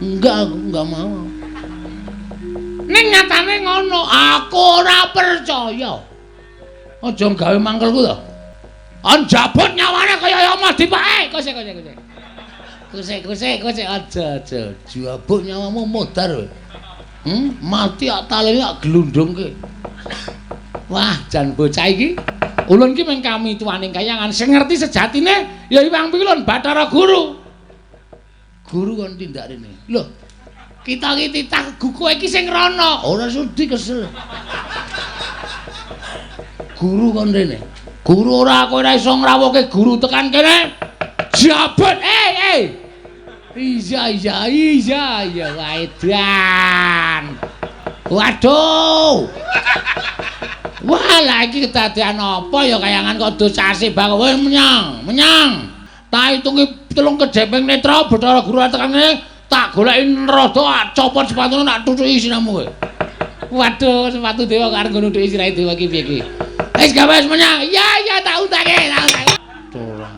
Enggak mau. Ning nyatane ngono, aku ora percaya. Aja gawe mangkelku to. Anjabut nyawane kaya Yama dipake. Kose. Aja. Jabut nyawamu modar. Mati ak talene ak glundungke. Wah, jan bocah iki. Ulun ki mung kami tuaning kayangan sing ngerti sejatine ya Iwang Pilun Bathara Guru. Guru kon tindak rene. Lho, kita iki titah kowe iki sing rono, ora sudi kesel. Guru kon rene. Guru ora kowe ora iso ngrawuhke guru tekan kene. Jabut, Iya, edan. Waduh. Wah, lagi kedadian apa ya kayangan kok dosasi bang. Weh menyang. Tak hitungi telung kejepeng netra Bathara Guru tekan kene tak goleki nerada copot sepatune nak tutuki sinamu kowe. Waduh, sepatu dewa karo ngono dhuwit sirahe dewa iki piye iki. Wis gawe menyang. Iya, tak utake. Dorong.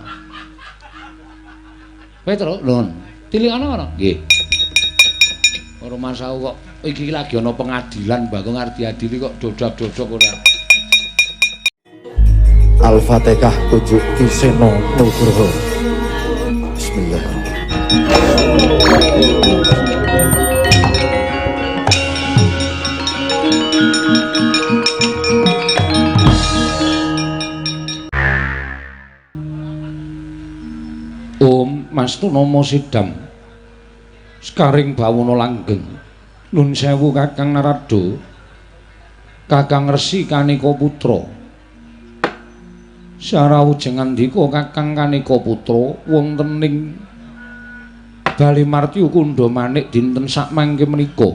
Petro, lon. Tilik ana. Nggih. Ora masau kok iki lagi ana pengadilan Bagong arep diadili kok dodak-dodok ora. Al-Fatihah tujuh Kiseno Nugroho. Bismillah. Om Mastu Nomo Sidam Skaring Bawono Langgeng Nun Sewu Kakang Narado Kakang Resi Kanika Putra Sarawujeng andika Kakang Kanika Putra wontening Bali Martya Kundha Manik dinten sakmangke menika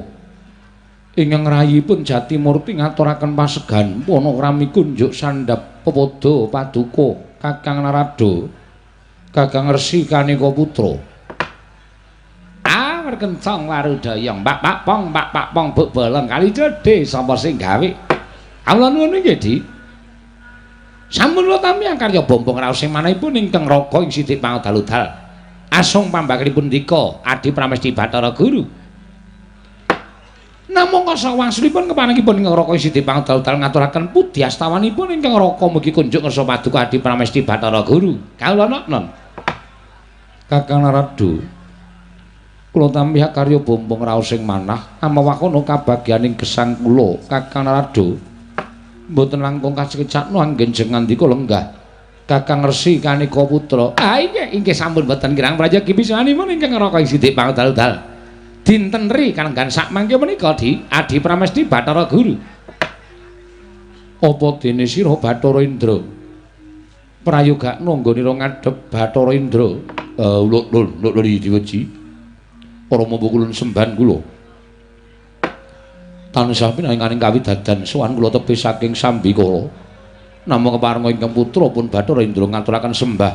ingkang rayipun Jatimurti ngaturaken pasegan panakrami kunjuk sandhap pepada paduka Kakang Narado Kakang Resi Kanika Putra. Kencang warudaya Pak Pong buk bolong kali cedhe sapa sing gawe. Kawula nuwun nggih, Di. Sampun kula tampi karya bombong raos sing manahipun ingkang raga ing Sidik Pangudal-udal. Asung pambakipun dika Adi Pramesti Bathara Guru. Namung kasa wangsulipun kepanengipun ingkang raga ing Sidik Pangudal-udal ngaturaken pudi astawanipun ingkang raga mugi kunjuk ngersa paduka Adi Pramesti Bathara Guru. Kawula non. Kakang Narado kula tampi karya bombong raos sing manah amawakono kabagyaning gesang kula Kakang Narado mboten langkung kasekecakno anggen ngandika lenggah Kakang Resi Kanika Putra. Inggih sampun mboten kirang prayogi pisanipun ingkang raka ing Sidik Pangudal-udal dinten ri kalenggan sakmangke menika Adi Pramesti Bathara Guru. Apa dene sira Bathara Indra prayogakno nggonira ngadhep Bathara Indra lho diweji para mbukulun semban kula tansah pinanganing kawidadan sowan kula tebih saking Sambikala namung keparenga ingkang putra pun Bathara Indra ngaturaken sembah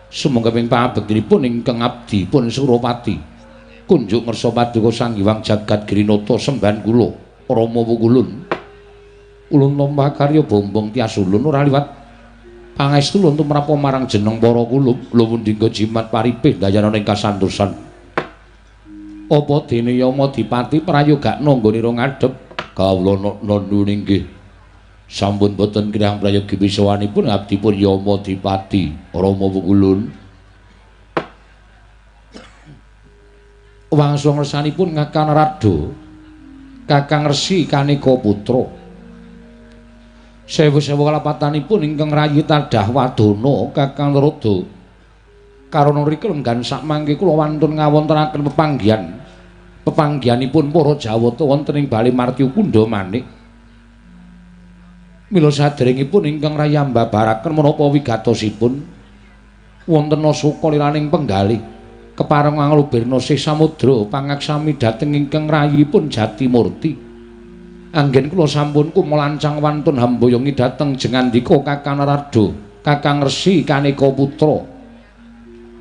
sumangga ping pangabektinipun ingkang abdi pun Suropati kunjuk ngersa paduka Sang Hyang Jagat Grinata semban kula para mbukulun ulun lombah karya bombong tias ulun ora liwat pangestu ulun tumrap marang jeneng para kula luwun dinggo jimat paripih dayana ing kasantosan. Apa dene Yama Dipati prayogakno nggonira ngadhep kawula nuwun inggih sampun boten kirang prayogi pisawanipun abdipun Yama Dipati Rama Wukulun wangsa ngersanipun Kakang Narado Kakang Resi Kanika Putra sewu-sewu kalapatanipun ingkang rayi tadah wadana Kakang Narada karana rika lenggan sakmangke kula wantun ngawontenaken pepanggihanipun para Jawata wonten ing Bali Martya Kundha Manik. Mila sadèrèngipun ingkang rayambabaraken menapa wigatosipun wonten Asaka liraning penggalih kepareng nglubirna sih samudra pangaksami dhateng ingkang rayipun Jatimurti. Anggen kula sampun kumalancang wantun hamboyongi dhateng jengandika Kakang Narada Kakang Resi Kanika Putra.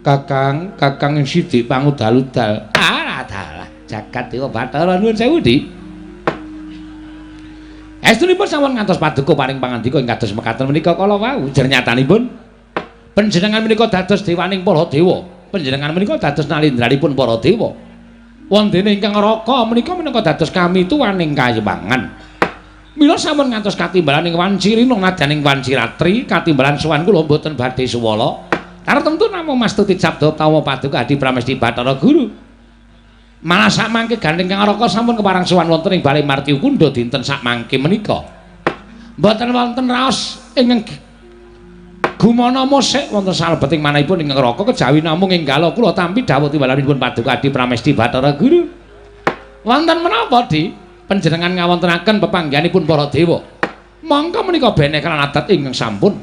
Kakang Sidik Pangudal-udal. Dalah jagat dewa Bathara nuwun sewu, Di. Estunipun sampun ngantos paduka paring pangandika ing kados mekaten menika kala wau jernyatanipun panjenengan menika dados dewaning para dewa. Panjenengan menika dados nalindranipun para dewa. wondene ingkang raka menika minangka dados kami tuwaning kayiwangan. Mila sampun ngantos katimbalan ing Wancirina nadyan ing Wanciratri katimbalan sowan kula mboten badhe suwala. Tartemtu namung mastuti sabda utawa paduka Adi Pramesti Bathara Guru. Malah sakmangke gandeng Kang Raka sampun keparang sowan wonten ing Bale Marti Kunda dinten sakmangke menika. Mboten wonten raos ingkang gumana musik wonten salebeting manahipun ing Raka kejawi namung enggal kula tampi dawuh timbalanipun paduka Adi Pramesti Bathara Guru. Wonten menapa Di panjenengan ngawontenaken pepanggihanipun para dewa? Monggo menika benekan adat ingkang sampun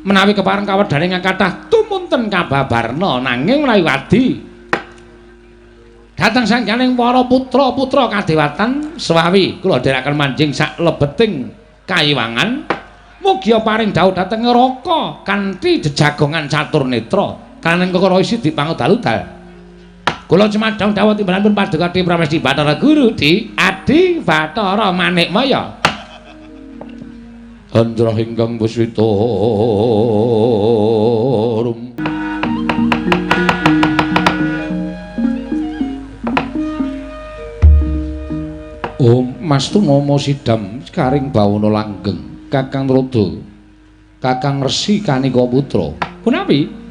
menawi kepareng kawedane ingkang kathah tumunten kababarna nanging menawi wadi dhateng sangganing para putra-putra kadewatan swawi kula dherekaken manjing sak lebeting kayiwangan mugi paring dawuh dhateng Raka kanthi jejagongan catur netra kaneng kekara isi dipangudal-udal. Kula cumadhong dawuh timbalanipun paduka Adi Pramesti Bathara Guru Di Adi Bathara Manikmaya. Andra ingkang Puswita rum. Om Mastu Nama Sidam Karing Bawana Langgeng Kakang Rada Kakang Resi Kanika Putra. Punapi?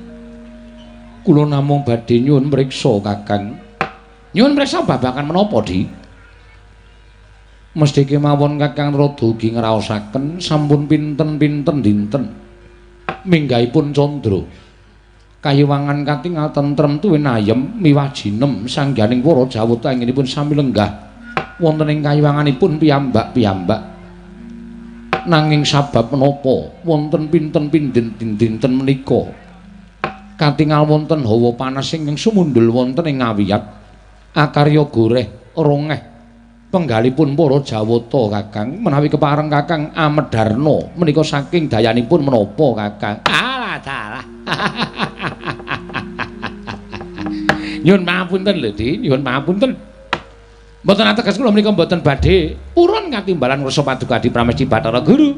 Kula namung badhe nyuwun mriksa Kakang. Nyuwun mriksa babagan menapa, Di? Mesti kemawon Kakang Rada ugi ngraosaken sampun pinten-pinten dinten minggahipun candra. Kayiwangan katingal tentrem tuwin ayem miwajinem sangganing para jawata inginipun sami lenggah wonten ing kayiwanganipun piyambak-piyambak. Nanging sabab menapa wonten pinten-pinten dinten menika katingal wonten hawa panas ingkang sumundul wonten ing ngawiyat akarya goreh rongeh penggalipun para jawata Kakang menawi kepareng Kakang Amedarna menika saking dayanipun menapa Kakang? Alah dalah. Nyuwun pangapunten lho Di, nyuwun pangapunten. Mboten ateges kula menika mboten badhe purun katimbalan ngrasa paduka Adi Pramesti Bathara Guru.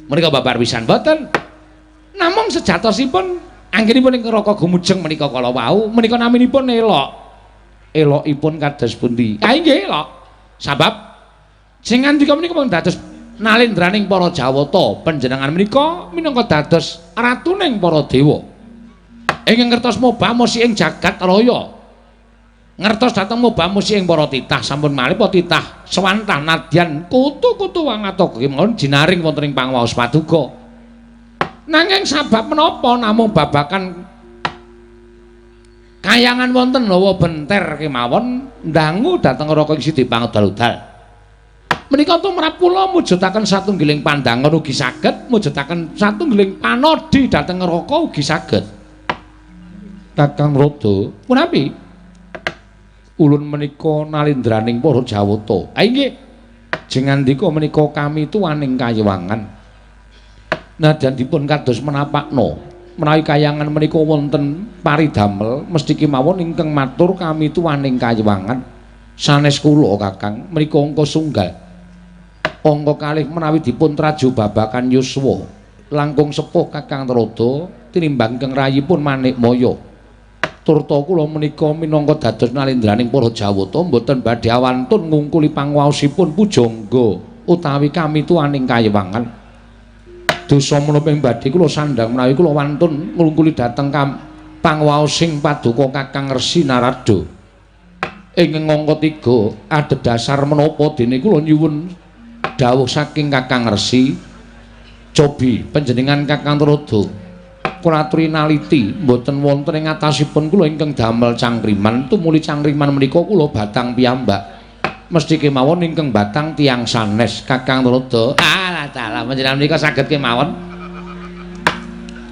Menika babar pisan mboten. Namung sejatosipun anggenipun ing Raka Gumujeng menika kala wau menika naminipun elok. Elokipun kados pundi? Ah nggih elok. Sabab sing ngandika menika mung dados nalendraning para jawata panjenengan menika minangka dados ratuning para dewa. Ingkang ngertos moba musi ing jagat raya. Ngertos dhateng moba musi ing para titah sampun malih para titah swantah nadyan kutu-kutu wangata kemawon jinaring wonten ing pangwaos paduka. Nanging sabab menapa namung babakan kayangan wonten hawa benter kemawon ndangu dhateng Raka ing sidi pangudal-udal. Menika tumrap kula mujudaken satunggiling pandangan ugi saged, mujudaken satunggiling panodi dhateng Raka ugi saged. Kakang Rada, punapi? Ulun menika nalendraning para jawata. Ah nggih. Jengandika menika kami tuwaning kayiwangan. Nadyan dipun kados menapakna menawi kayangan menika wonten paridamel mesti kemawon ingkang matur kami tuwaning kayiwangan sanes kula Kakang menika angka sunggal angka kalih menawi dipun traju babakan yuswa langkung sepuh Kakang Rada tinimbang ingkang rayipun Manikmaya turta kula menika minangka dados nalendraning para jawata mboten badhe awantun ngungkuli pangwaosipun pujangga utawi kami tuwaning kayiwangan. Dosa menapa ing badhe kula sandhang menawi kula wantun nglungkuli dhateng pangwaosing paduka Kakang Resi Narada. Ing angka 3 adhedhasar menapa dene kula nyuwun dawuh saking Kakang Resi cobi panjenengan Kakang Rada kula aturi naliti mboten wonten ing atasipun kula ingkang damel cangkriman tumuli cangkriman menika kula batang piyambak. Mesti kemawon ingkang batang tiang sanes Kakang Rada. Alah dalah panjenengan menika saged kemawon.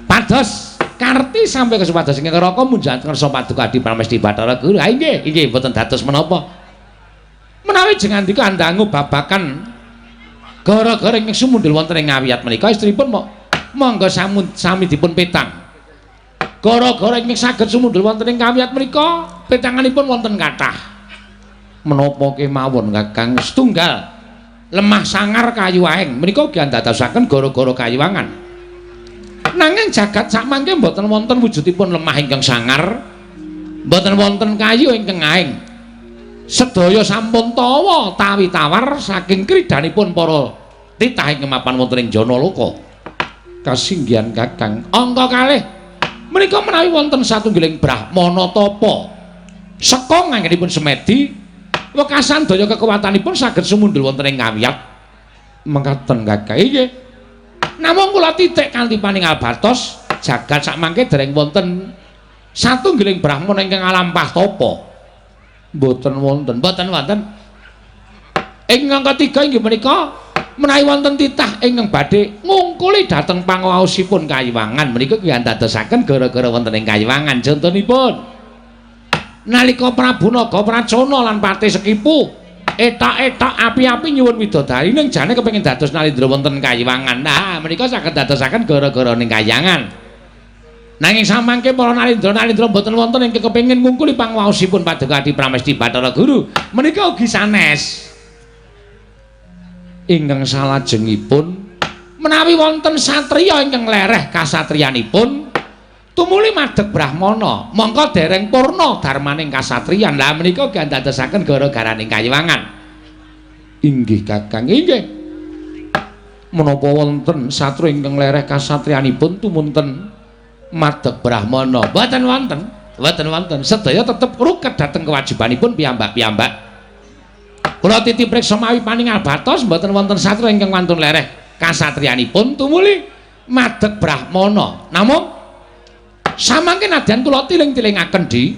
Pados karti sampai kesupados ingkang Raka munjaken ngarsa paduka Adi Pramesti Bathara Guru. Ha nggih, inggih mboten dados menapa. Menawi jengandika andangu babakan gara-gara ingkang sumundul wonten ing ngawiyat menika istripun monggo sami dipun petang. Gara-gara ingkang saged sumundul wonten ing ngawiyat menika petanganipun wonten kathah. Menapa kemawon Kakang setunggal lemah sangar kayu aeng menika ugi andadosaken gara-gara kayiwangan. Nanging jagat sakmangke mboten wonten wujudipun lemah ingkang sangar, mboten wonten kayu ingkang aeng. sedaya sampun tawa tawi tawar saking kridanipun para titah ing mapan wonten ing Janaloka. Kasinggihan Kakang, angka kalih menika menawi wonten satunggiling brahmana tapa seka nganggenipun semedi wekasan daya kekuwatanipun saged sumundul wonten ing ngawiyat. Mekaten Kakang. Nggih. Namung kula titik kanthi paningal batos jagat sakmangke dereng wonten satunggiling brahmana ingkang alampah tapa. Mboten wonten. Ingkang ketiga inggih menika menawi wonten titah ingkang badhe ngungkuli dhateng pangaosipun Kayiwangan menika nggih dadosaken gara-gara wonten ing Kayiwangan. Contonipun nalika Prabu Nagapracana lan Patih Sekipu etak-etak api-api nyuwun widodari ning jane kepengin dados Nalindra wonten Kayiwangan. Nah, menika saged dadosaken gara-gara ning Kayiwangan. Nanging samangke para Nalindra mboten wonten ingkang kepengin ngungkuli pangaosipun Paduka Adi Pramesti Bathara Guru. Menika ugi sanes. Ingkang salajengipun menawi wonten satriya ingkang lereh kasatriyanipun tumuli madheg brahmana mongko dereng purna darmaning kasatriyan. Lah menika gandadosaken gara-garaning Kayiwangan. Inggih Kakang, inggih. Menapa wonten satria ingkang lereh kasatriyanipun tumunten madheg brahmana? Boten wonten. Sedaya tetep ruket dhateng kewajibanipun piyambak-piyambak. Kula titip priksa mawi paningal batos mboten wonten satria ingkang wantun lereh kasatriyanipun tumuli madheg brahmana. Namung samangke nadyan kula tiling-tilingaken di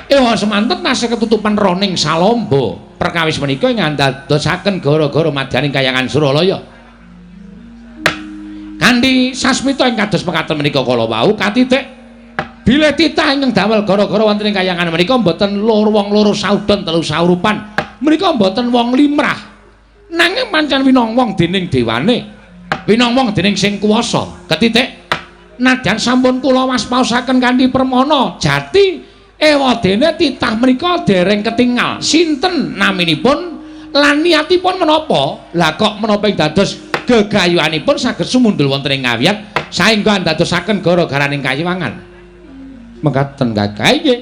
ewa semanten tasih ketutupan roning salamba perkawis menika ing ndadosaken gara-gara madyaning Kahyangan Suralaya. Kanthi sasmita ing kados mekaten menika kala wau katitik bilih titah ingkang damel gara-gara wonten ing Kahyangan menika mboten wong loro saudon telu saurupan. Menika mboten wong limrah. Nanging pancen winong-wong dening dewane. Winong-wong dening sing kuwasa. Ketitik nadyan sampun kula waspaosaken kanthi permana jati ewadene titah menika dereng ketingal. Sinten naminipun lan niatipun menapa? Lah kok menapa ing dados gegayuhanipun saged sumundul wonten ing ngawiyat saengga ndadosaken gara-garaning Kayiwangan. Mekaten Kakang. Nggih.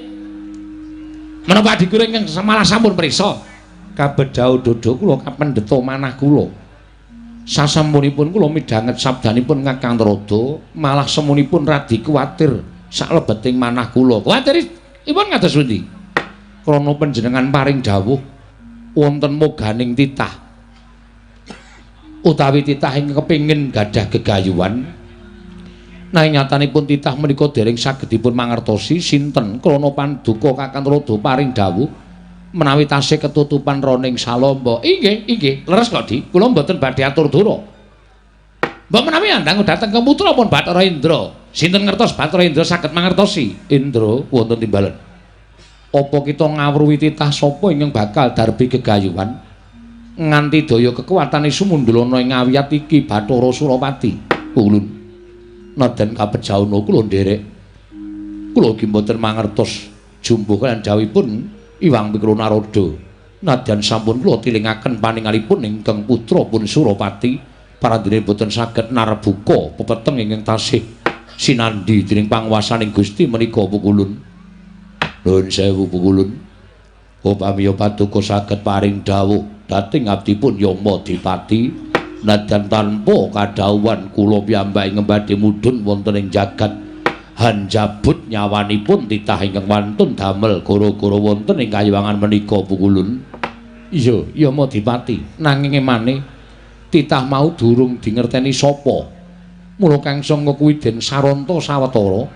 Menapa dikira ingkang malah sampun priksa kabedhau dodo kula kapendheta manah kula. Sasampunipun kula midhanget sabdanipun Kakang Trada, malah semunipun radi kuwatir saklebeting manah kula. Kuwatiripun ngados pundi? Krana panjenengan paring dawuh wonten moganing titah utawi titah ingkang kepingin gadah gegayuhan. Nanging nyatanipun titah menika dereng sagedipun mangertosi sinten krana panduka Kakang Trada paring dawuh menawi tasih ketutupan roning salamba. Inggih, leres kok Di. Kula mboten badhe atur dura. Mbok menawi andhang dhateng ke putra pun Bathara Indra. Sinten ngertos Bathara Indra saged mangertosi? Indra wonten timbalan. Apa kita ngawruhi titah sapa ingkang bakal darbi gegayuhan nganti daya kekuwatane sumundul ana ing ngawiyat iki Bathara Surapati. Ulun. Nadyan kabejauna kula nderek. Kula ugi mboten mangertos jumbuh lan jawipun Iwang Wikrona Narada. Nadyan sampun kula tilingaken paningalipun ingkang putra pun Surapati paradene boten saged narbuka pepeteng ingkang tasih sinandi dening panguwasaning Gusti menika Pukulun. Nuwun sewu Pukulun. Upami Paduka saged paring dawuh dhateng abdipun Yama Dipati nadyan tanpa kadhawuhan kula piyambak ing badhe mudhun wonten ing jagat hanjabut nyawanipun titah ingkang wantun damel gara-gara wonten ing Kayiwangan menika Pukulun. Iya, Yama Dipati. Nanging emane titah mau durung dingerteni sapa. Mula Kang Sanga kuwi den saranta sawetara.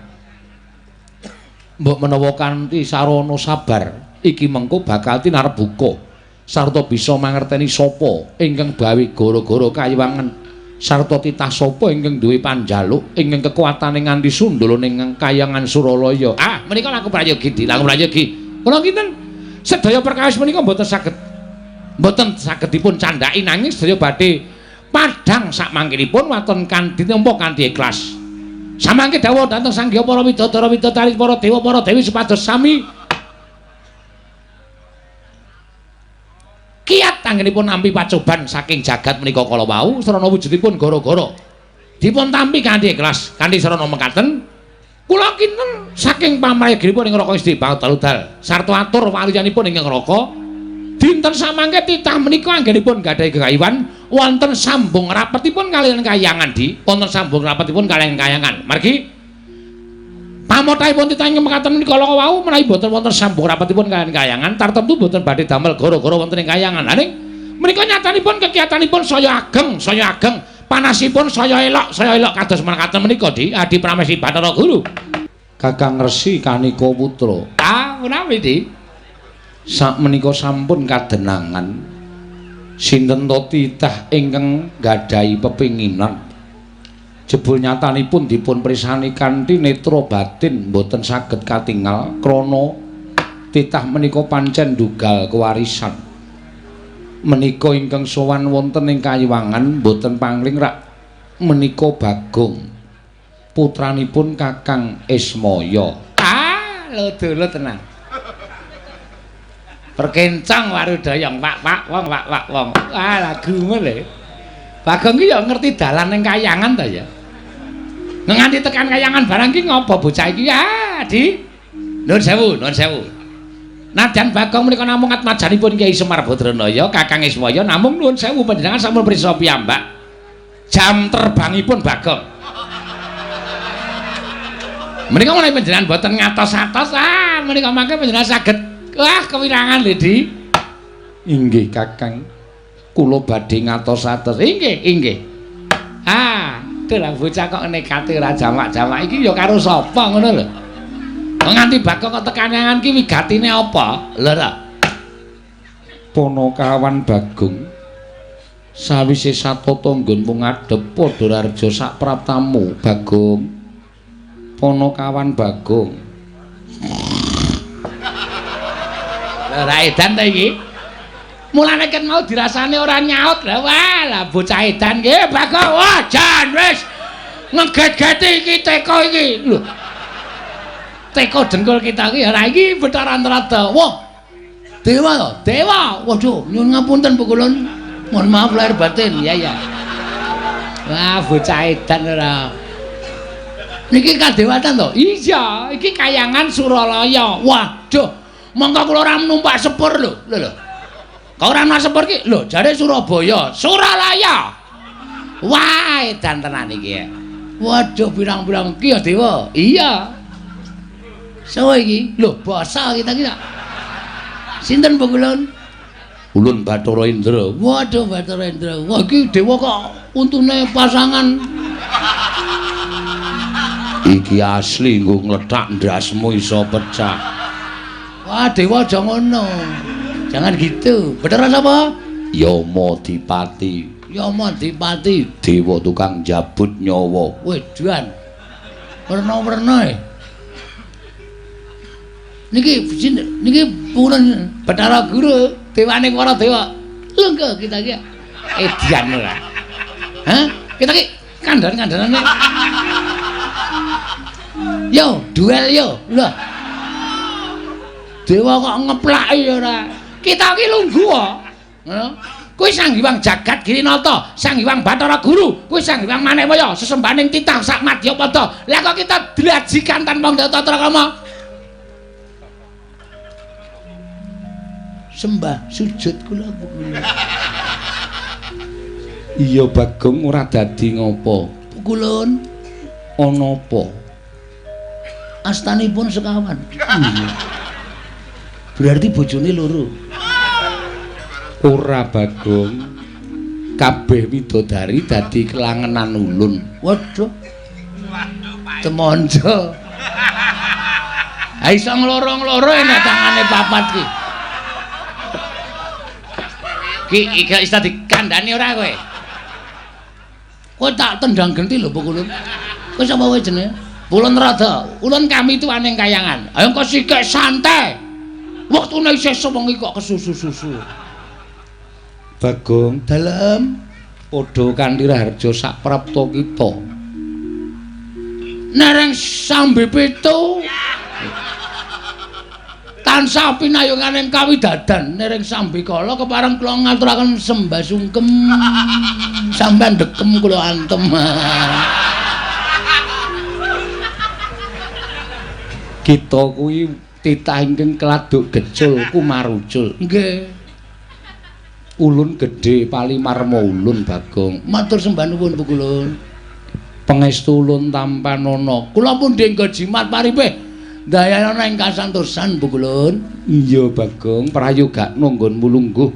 Mbok menawa kanthi sarana sabar iki mengko bakal tinarbuka sarta bisa mangerteni sapa ingkang bawi gara-gara Kayiwangan sarta titah sapa ingkang duwe panjaluk ingkang kekuwatane nganti sundul ning Kahyangan Suralaya. Ah, menika laku prayogi Di, laku prayogi. Kula kinten sedaya perkawis menika mboten saged dipun candhaki nanging sedaya badhe padhang sakmangkinipun waton kanthi nampa kanthi ikhlas. Samangke dawuh dhateng Sangya para widodara widodari para dewa para dewi supados sami kiat anggenipun nampi pacoban saking jagat menika kala wau sarana wujudipun gara-gara dipun tampi kanthi ikhlas kanthi sarana mekaten kula kinten saking pamrayoginipun ing Raka Istri Bautaludal sarta atur waliyanipun ing Raka dinten samangke titah menika anggenipun gadhahi gegayuhan wonten sambung rapetipun kaliyan Kahyangan di wonten sambung rapetipun kaliyan Kahyangan margi pamotahipun titah ing mekaten menika kala wau menawi boten wonten sambung rapetipun kaliyan Kahyangan tartemtu boten badhe damel gara-gara wonten ing Kahyangan aning menika nyatanipun kegiatanipun saya ageng panasipun saya elok kados mekaten menika di Adi Pramesti Bathara Guru Kakang Resi Kanika Putra menawi di sakmenika sampun kadenangan sinten to titah ingkang gadhahi pepinginan jebul nyatanipun dipun prisani kanthi netra batin boten saged katingal krana titah menika pancen dugal kewarisan menika ingkang sowan wonten ing Kayiwangan boten pangling rak menika Bagong putranipun Kakang Ismaya lho tenan perkencang warudayang pak wong lagu ngene Bagong ki ya ngerti dalan ning Kahyangan ta ya nganti tekan Kahyangan barang ki ngopo bocah iki di nuwun sewu nadyan Bagong menika namung atmajanipun Kyai Semar Badranaya Kakang Ismaya namung nuwun sewu panjenengan sampun prisa piyambak jam terbangipun Bagong menika menawi panjenengan boten ngatos-atos menika mangke panjenengan saged wah kewirangan Lidi inggih Kakang kula badhe ngatos-atos inggih dolah bocah kok nekate ora jamak-jamak iki ya karo sapa ngono lho nganti Bagong kok tekanangan ki wigatine apa lho ta Panakawan Bagong sawise satata nggonmu ngadhep padha raja sak praptamu Bagong Panakawan Bagong ora edan ta iki mulane ket mau dirasane ora nyaut lha wah bocah edan nggih Bagong wah jan wis ngeget-geti iki teko iki lho teko dengkul kita iki ora iki Bathara Antarada wah dewa waduh nyuwun ngapunten Bu Kulon mohon maaf lahir batin ya wah bocah edan ora niki kadewatan to iya iki Kahyangan Suralaya waduh mongko kula ora numpak sepur lho. Kok ora numpak sepur ki? Lho, jare Surabaya, Suralaya. Wah, edan tenan iki ya. Waduh, pirang-pirang ki ya Dewa. Iya. Sopo iki? Lho, basa kita ki. Sinten Bu Kulon? Ulun Bathara Indra. Waduh, Bathara Indra. Wah, iki Dewa kok untune pasangan. Iki asli nggo ngletak ndasmu iso pecah. Wah, Dewa aja ngono. Jangan gitu. Beneran apa? Yama Dipati. Dewa tukang jabut nyawa. Wedan. Werna-werna. Niki pun Bathara Guru, dewane para dewa. Lengko kita iki. Edian ora. Hah? Kita ki kandhan-kandhanane. Yo, duel yo. Lho. Dewa kok ngeplaki ora. Kita ki lungguh kok. Ngono. Kuwi Sang Hyang Jagat Girinata, Sang Hyang Bathara Guru, kuwi Sang Hyang Manikmaya, sesembahaning titah sak Madyapada. Lah kok kita dilajikan tanpa tata krama. Sembah sujud kula kula. Iya Bagong ora dadi ngopo? Kulun ana apa? Astanipun sekawan. Berarti bojone loro. Ora Bagong. Kabeh widodari dadi kelangenan ulun. Waduh. Temonjo. Ha iso ngloro-ngloro enak tangane papat ki. Ki iki iso dikandhani ora kowe? Kowe tak tendang genti lho Kulun. Kowe sapa wae jenenge? Ulun Rada. Ulun kami tuaning Kahyangan. Ayo engko sikik santai. Waktune isih sewengi kok kesusu-susu. Bagong dalem padha kanthi raharja sak prapta kita. Nereng sambe pitu tansah pinayunganing kawidadan nereng sambe kala kepareng kula ngaturaken sembah sungkem sampean dekem kula antem. Kita kuwi titah ingkang keladuk gecul kumarucul. Nggih. Ulun gedhe Palimarma ulun Bagong. Matur sembah nuwun Bu Kulun. Pangestu ulun tampanana. Kula pun denggo jimat paripe. Dayana ing kasantosan Bu Kulun. Iya Bagong, prayoga nunggonmu lungguh.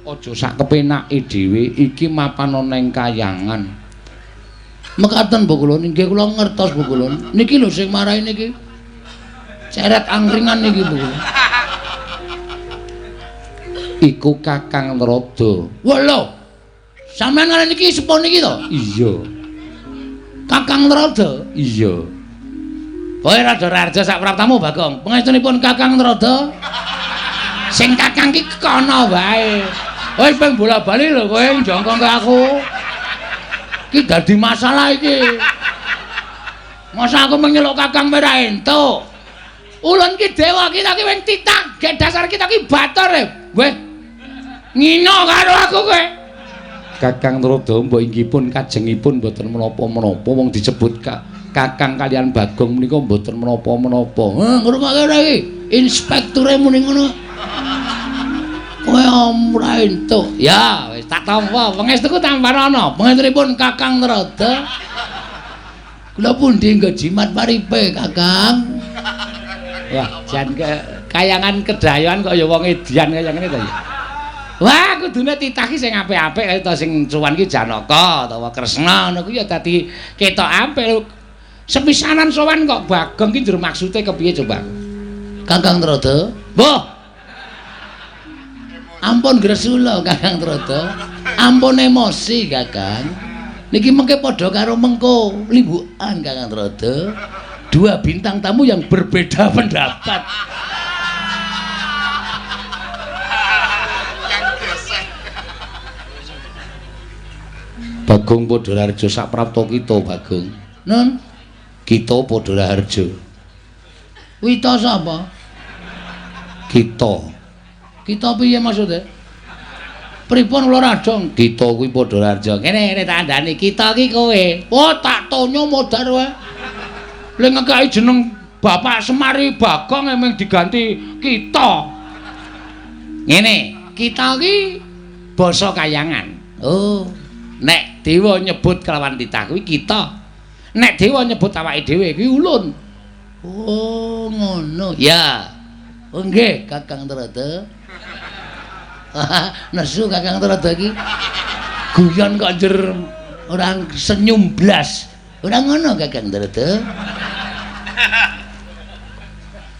Aja sak kepenake dhewe iki mapan ana ing kayangan. Mekaten Bu Kulun, inggih kula ngertos Bu Kulun. Niki lho sing marahi niki. Ceret angkringan niki Bu Kulun. Iku Kakang Narada. Wah lho. Sampeyan ngarep niki sepo niki to? Iya. Kakang Narada. Iya. Kowe rada raja sak praptamu Bagong. Pangestunipun Kakang Narada. Sing Kakang ki kono wae. Kowe ping bola-bali lho kowe njongkong ke aku. Ki dadi masalah iki. Masa aku menyeluk Kakang ora entuk. Ulun ki dewa kita ki wing titah, gek dasar kita ki batur e. Weh. Ngino karo aku kowe. Kakang Narada mbok inggihpun kajengipun mboten menapa-menapa wong disebut Kakang kalian Bagong menika mboten menapa-menapa. Ngrungokke ora iki. Inspekture muni ngono. Kowe ora entuk. Ya, wis tak tampa. Pangestuku tamparana. Pangestunipun Kakang Narada. Kula pundi nggo jimat paripe, Kakang. Wah, jan kayangan kedayoan kok ya wong edian kaya ngene to ya. Wah, kudune titah ki sing apik-apik kaya to sing cuwan ki Janaka utawa Kresna ngono kuwi ya dadi ketok apik. Sepisanan sowan kok Bagong ki njur maksude kepiye coba? Kakang Narada. Mbah. Ampun gresula Kakang Narada. Ampun emosi Kakang. Niki mengke padha karo mengko limbukan Kakang Narada. Dua bintang tamu yang berbeda pendapat. Bagong Padharjo sak prapta kita Bagong. Nun, Kita Padharjo. wita sapa? Kita. Kita piye maksude? Pripun kula radong? Kita kuwi Padharjo. Ngene tandane kita ki kowe. Oh, tak tonyo modar wae. Lek ngekaki jeneng Bapak Semari Bagong emeng diganti kita. Ngene, kita ki basa kayangan. Oh, nek dewa nyebut kelawan titah kuwi kita. Nek dewa nyebut awake dhewe kuwi ulun. Oh, ngono. Ya. Oh nggih, Kakang Narada. Nesu Kakang Narada iki. Guyon kok njur orang senyum blas. Ora ngono Kakang Narada.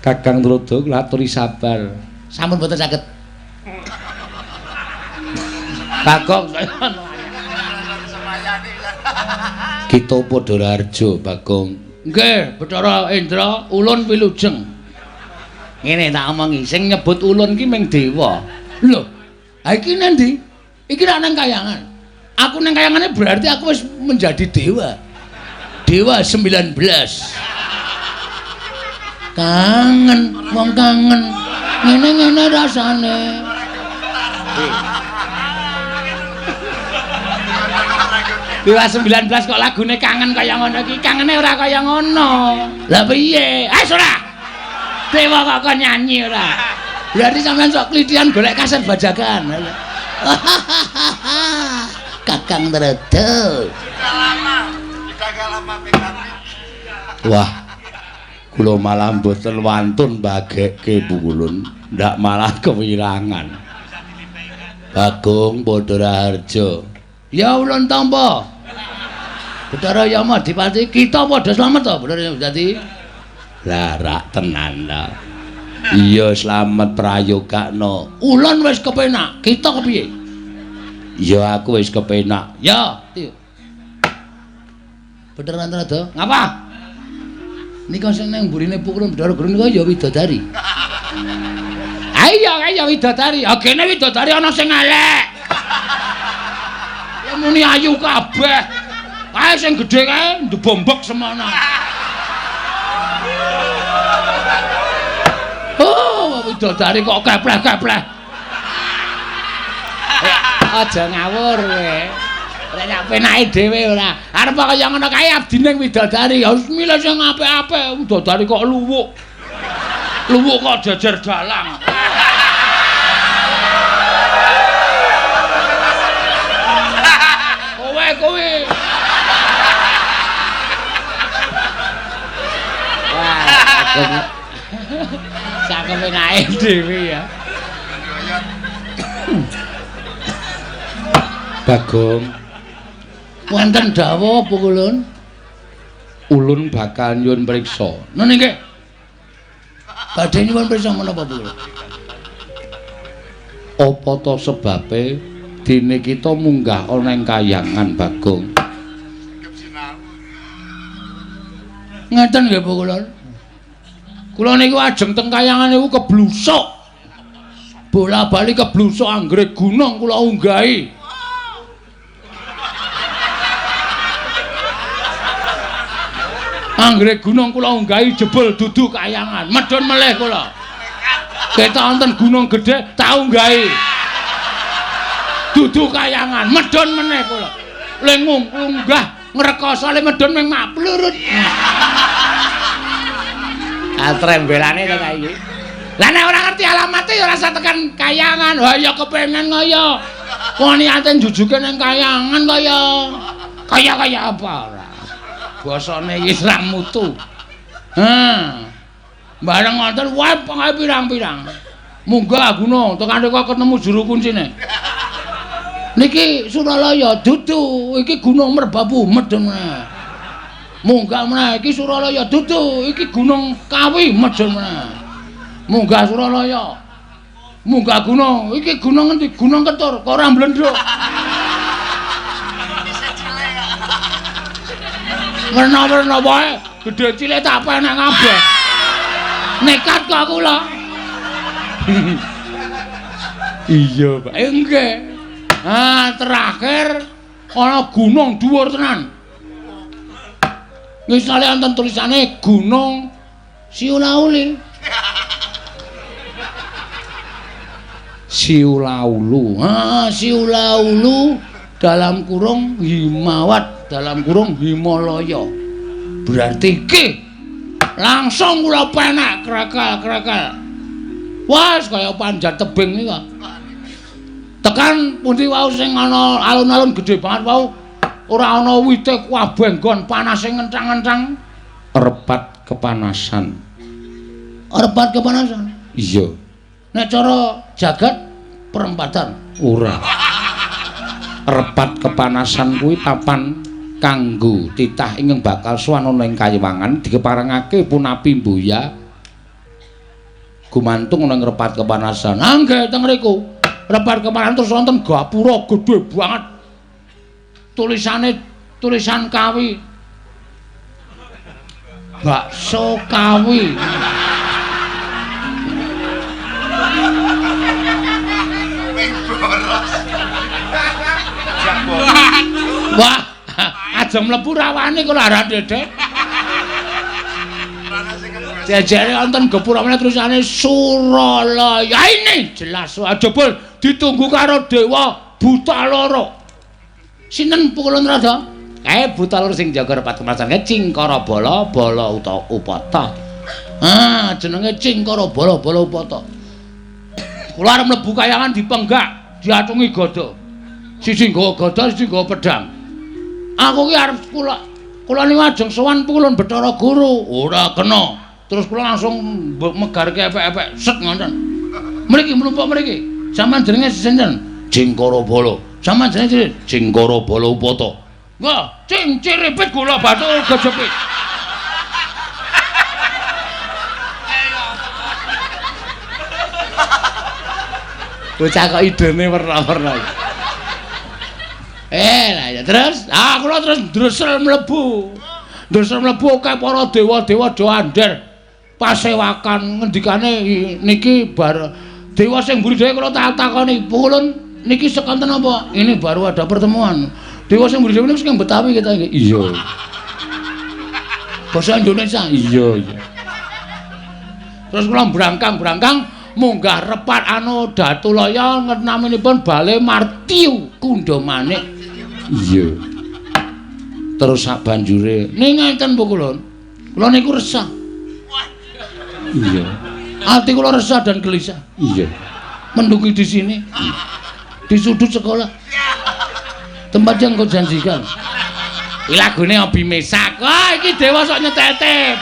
Kakang Narada ngaturi sabar. Sampun boten saged. Bagong Kita Padharjo Bagong. Nggih, Bathara Indra, ulun wilujeng. Ngene tak omongi, sing nyebut ulun ki ming dewa. Lho, ha iki nendi? Iki ra nang kayangan. Aku nang kayangane berarti aku wis menjadi dewa. Dewa 19. Kangen, wong kangen. Ngene-ngene rasane. Dewa 19 kok lagune kangen kaya ngono iki. Kangene ora kaya ngono. Lah piye? Ora. Dewa kok kon nyanyi ora. Berarti sampean sok klithian golek kaset bajakan. Kakang Narada. Wah. Kula malah mboten wantun bagekke Bulun, ndak malah kewirangan. Bagong Padharjo. Ya ulun tampa. Bathara Yama Dipati kita padha slamet to, bener dadi. Lah rak tenan ta. Iya slamet prayogakno. Ulun wis kepenak, kita kepiye? Ya aku wis kepenak. Ya, tiyo. Bathara Narada, ngapa? Nika sing nang mburine pukulun Bathara Guru nika ya widodari. Ayo widodari. Ya kene widodari ana sing elek. Ya muni ayu kabeh. Kae sing gedhe kae ndebombek semono. Oh, widodari kok kepleh-kepleh. Aja ngawur kowe. Ora nek penake dhewe ora. Arep kaya ngono kae abdine widodari. Ya wis milih sing apik-apik. Widodari kok luwuk. Luwuk kok jejer dalang. penake dhewe ya. Bagong. Wonten dawuh apa kulun? Ulun bakal nyuwun priksa. Nun nggih. Badhe nyuwun priksa menapa kulun? Apa to sebabe dene kita munggah ana ing Kahyangan, Bagong? Ngeten nggih Bu kulun. Kula niku ajeng teng Kahyangan niku keblusuk. Bola-bali keblusuk anggrek gunung kula unggahi. Anggrek gunung kula unggahi jebul dudu Kahyangan. Medhun melih kula. Ketok wonten gunung gedhe tak unggahi. Dudu Kahyangan, medhun meneh kula. Lengung lunggah ngrekoso le medhun ming maplurut. Trembelane to kae iki. Lah nek ora ngerti alamate ya ora usah tekan Kahyangan. Wah ya kepengin kaya. Wong niate jujuke ning Kahyangan kaya. Kaya apa ora. Basane iki ra mutu. Bareng wonten wae pengae pirang-pirang. Munggah gunung tekan kok ketemu juru kuncine. Niki Suralaya dudu, iki Gunung Merbabu medhun meneh. Munggah meneh iki Suralaya dudu, iki Gunung Kawi medhun meneh. Munggah Suralaya. Munggah gunung, iki gunung endi? Gunung Ketur, kok ora mblendhok. Werna-werna wae, gedhe cilik tak penek kabeh. Nekat kok kula. Iya, Pak. Nggih. Terakhir ana gunung dhuwur tenan. Misale wonten tulisane Gunung Siulauli. Siulaulu. Siulaulu dalam kurung Himawat dalam kurung Himalaya. Berarti iki langsung kula penak krekal-krekal. Wes kaya panjat tebing iki kok. Tekan pundi wau sing ana alun-alun gedhe banget wau ora ana wite kabeh nggon panase ngencang-encang. Repat kepanasan. Repat kepanasan. Iya. Nek cara jagat perempatan ora. Repat kepanasan kuwi papan kanggo titah ingkang bakal sowan ana ing Kahyangan dikeparengake punapi mboya gumantung ana ing repat kepanasan. Nggih teng mriku. Repat kepanasan terus wonten gapura gedhe banget. Tulisan Kawi. Bakso Kawi. Wah, aja mlebu rawane kula arah dedek. Jajare wonten gapura meneh tulisane Suralaya. Ini jelas wae jebul ditunggu karo dewa buta loro. Sinten pukulun rada? Buta loro sing jaga repat kepanasan Cingkara Bala Upata. Jenenge Cingkara Bala Upata. Kula arep mlebu Kahyangan dipenggak, diatungi gada. Siji nggawa gada, siji nggawa pedhang. Aku ki arep kula niku ajeng sowan pukulun Bathara Guru. Ora kena. Terus kula langsung megarke epek-epek set ngoten. Mriki mlumpuk mriki. Sampeyan jenenge sinten? Cingkara Bala. Sampeyan jenenge Cingkara Bala Upata. Wah, ciripit kula batu gejepit. Bocah kok idene werna-werna. Lah ya terus, kula terus ndresel mlebu. Ndresel mlebu kae para dewa-dewa do andher. Pasewakan ngendikane niki bar dewa sing mburi dhewe kula tak takoni, "Pulun niki sekonten apa?" Ini baru ada pertemuan. Dewa sing mburi dhewe niku sing Betawi kita iki. Iya. Basa Indonesia. Iya. Terus kula brangkang munggah repat anu Datulaya naminipun Bale Martiu Kundamanik. Iya. Terus sak banjure ning ngenten Bu Kulon. Kula niku resah. Iya. Ati kula resah dan gelisah. Iya. Mendungi di sini. Di sudut sekolah. Tempat yang kau janjikan. Iki lagune Abimesak. Wah, iki dewa sok nyetetep.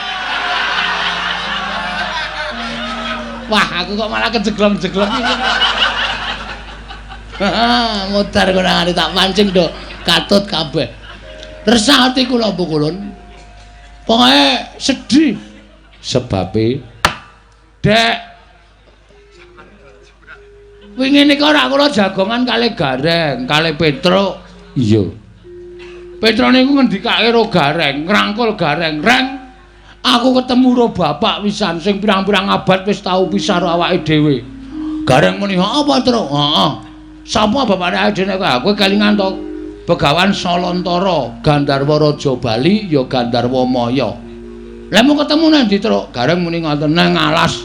Wah, aku kok malah kejeglong-jeglong iki. Mutar konane tak pancing nduk, katut kabeh. Resah ati kula Bu Kulun. Pokoke sedih. Sebabe Dek. Wingi nika ora kula jagongan kalih Gareng, kalih Petruk. iya. Petruk niku ngendikake karo Gareng, ngrangkul Gareng, "Reng, aku ketemu karo bapak pisan sing pirang-pirang abad wis tau pisah karo awake dhewe." Gareng muni, "Apa, Truk?" "Heeh. Sapa bapake awake dhewe kowe? Kowe kelingan to Begawan Salantara, Gandarwa Raja Bali ya Gandarwa Maya." "Lah mau ketemu nang ndi, Truk?" Gareng muni ngoten, "Nang alas.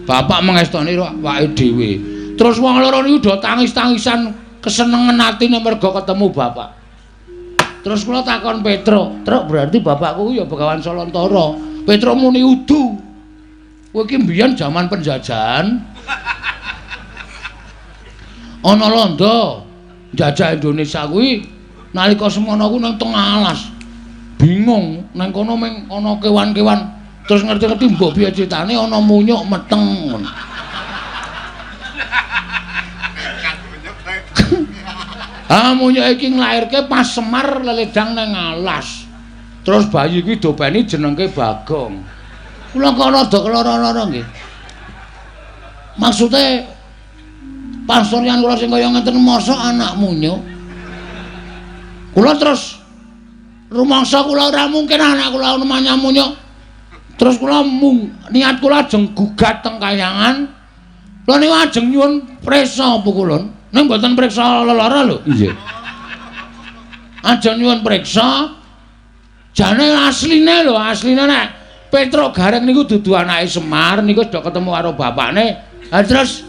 Bapak mengestoni awake dhewe." Terus wong loro niku do tangis-tangisan kesenengan atine merga ketemu bapak. Terus kula takon Petruk, "Truk, berarti bapakku ya Begawan Salantara." Petruk muni, "Udu. Kowe iki mbiyen jaman penjajahan ana londo njajah Indonesia kuwi nalika semono ku nang tengah alas. Bingung nang kono meng ana kewan-kewan. Terus ngerti-ngerti mbok piye critane ana munyuk meteng." Munyuk iki nglairke pas Semar leledang nang alas. Terus bayi iki dopeni jenengke Bagong. Kula kok rada keloro-loro nggih. Maksude pansuryan kula sing kaya ngeten mosok anak munyuk. Kula terus rumangsa kula ora mungkin anak kula namanya munyuk. Terus kula niat kula ajeng gugat teng kahyangan. Kula niku ajeng nyuwun prisa Bu Kulun. Ning mboten priksa lelara lho. Iya. Ajeng nyuwun priksa. Jane asline lho, asline nek Petruk Gareng niku dudu anake Semar, niku sudah ketemu karo bapakne. Lah terus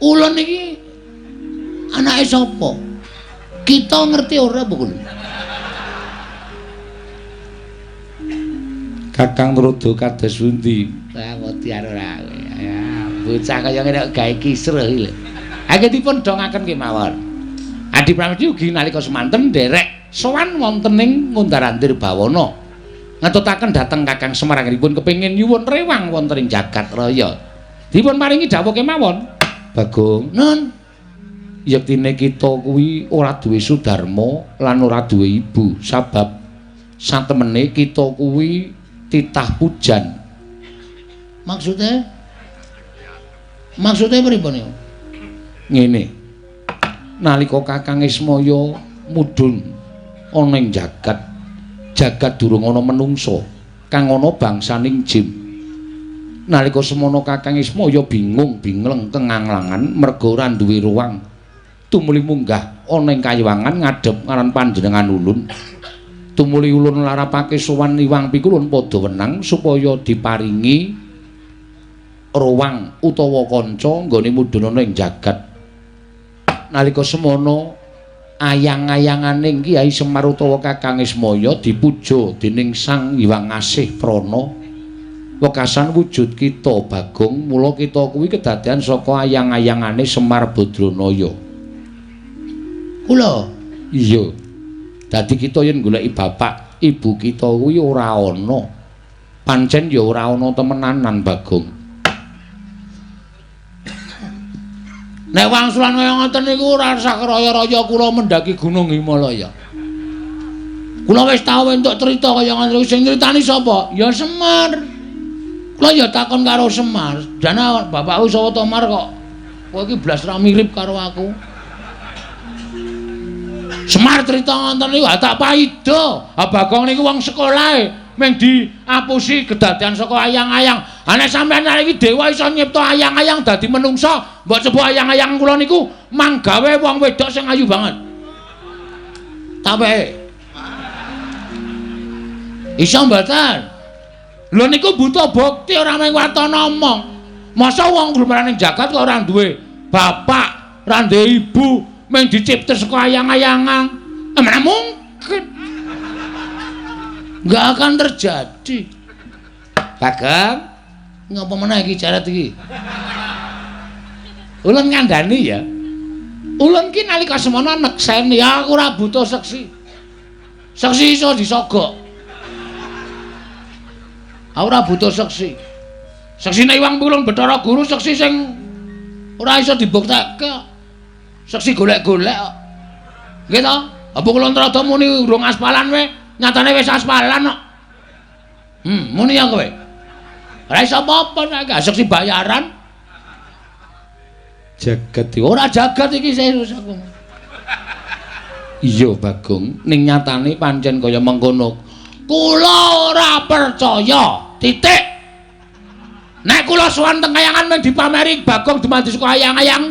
ulun iki anake sapa? Kita ngerti ora, Bu Kulun? Kakang Rodo kados pundi? Lah wedi ora. Ya, bocah kaya ngene gawe kisruh iki lho. Anggenipun dongaken kemawon. Adi Pramesti ugi nalika semanten nderek sowan wonten ing Ngundarandir Bawana. Ngetutaken dhateng Kakang Semar anggenipun kepengin nyuwun rewang wonten ing jagat raya. Dipun paringi dawuh kemawon. Bagong, Nun, yektine kita kuwi ora duwe sudarma lan ora duwe ibu, sabab satemene kita kuwi titah pujan. maksudnya pripun niku? Ngene. Nalika Kakang Ismaya mudhun ana ing jagat durung ana menungsa kang ana bangsaning jin. Nalika semono Kakang Ismaya bingung-bingleng kenganglangan merga ora duwe ruang. Tumuli munggah ana ing kayiwangan ngadhep ngaran panjenengan ulun. Tumuli ulun larapake sowan Iwang Pikulun padha wenang supaya diparingi ruang utawa kanca nggone mudhun ana ing jagat. Nalika semono ayang-ayanganing Kyai Semar utawa Kakang Ismaya dipuja dening Sang Hyang Asih Prana. Wekasan wujud kita Bagong, mula kita kuwi kedadean saka ayang-ayangane Semar Badranaya. Kula, Iya. Dadi kita yen goleki bapak, ibu kita kuwi ora ana. Pancen ya ora ana temenanan Bagong. nek wangsulan kaya ngoten niku ora sak raya-raya kula mendaki Gunung Himalaya. Kula wis tau entuk crita kaya ngoten sing nyritani sapa? Ya Semar. Kula ya takon karo Semar, "Jana bapakku sapa to Mar kok kowe iki blas ra mirip karo aku?" Semar crita ngoten niku tak paido. Bagong niku wong sekolahe mung diapusi kedadean saka ayang-ayang. Nek sampeyan iki dewa iso nyipta ayang-ayang dadi menungsa, mbok coba ayang-ayang kula niku manggawe wong wedok sing ayu banget. Tapi iso mboten? Lho niku butuh bukti ora mung waton omong. Masa wong glumaraning jagat kok ora duwe bapak, ora duwe ibu, mung dicipta saka ayang-ayangan. Mana mungkin? Enggak akan terjadi. Bagong, ngapa meneh iki jaret iki? Ulun ngandani ya. Ulun ki nalika semono nekseni, aku ora butuh seksi. Seksi iso disogok. Aku ora butuh seksi. Seksine Iwang Pilun Bathara Guru seksi sing ora iso dibuktekke. Seksi golek-golek kok. Nggih to? Apa kula Antarada muni urung aspalan we, nyatane wis aspalan kok. Muni ya kowe. Ora iso apa-apa nek seksi bayaran. Jagat Ora jagat iki serius aku. iya Bagong, ning nyatane pancen kaya mengkono. Kula ora percaya. Titik. Nek kula sowan teng kayangan mung dipameri Bagong dumadi saka ayang-ayang,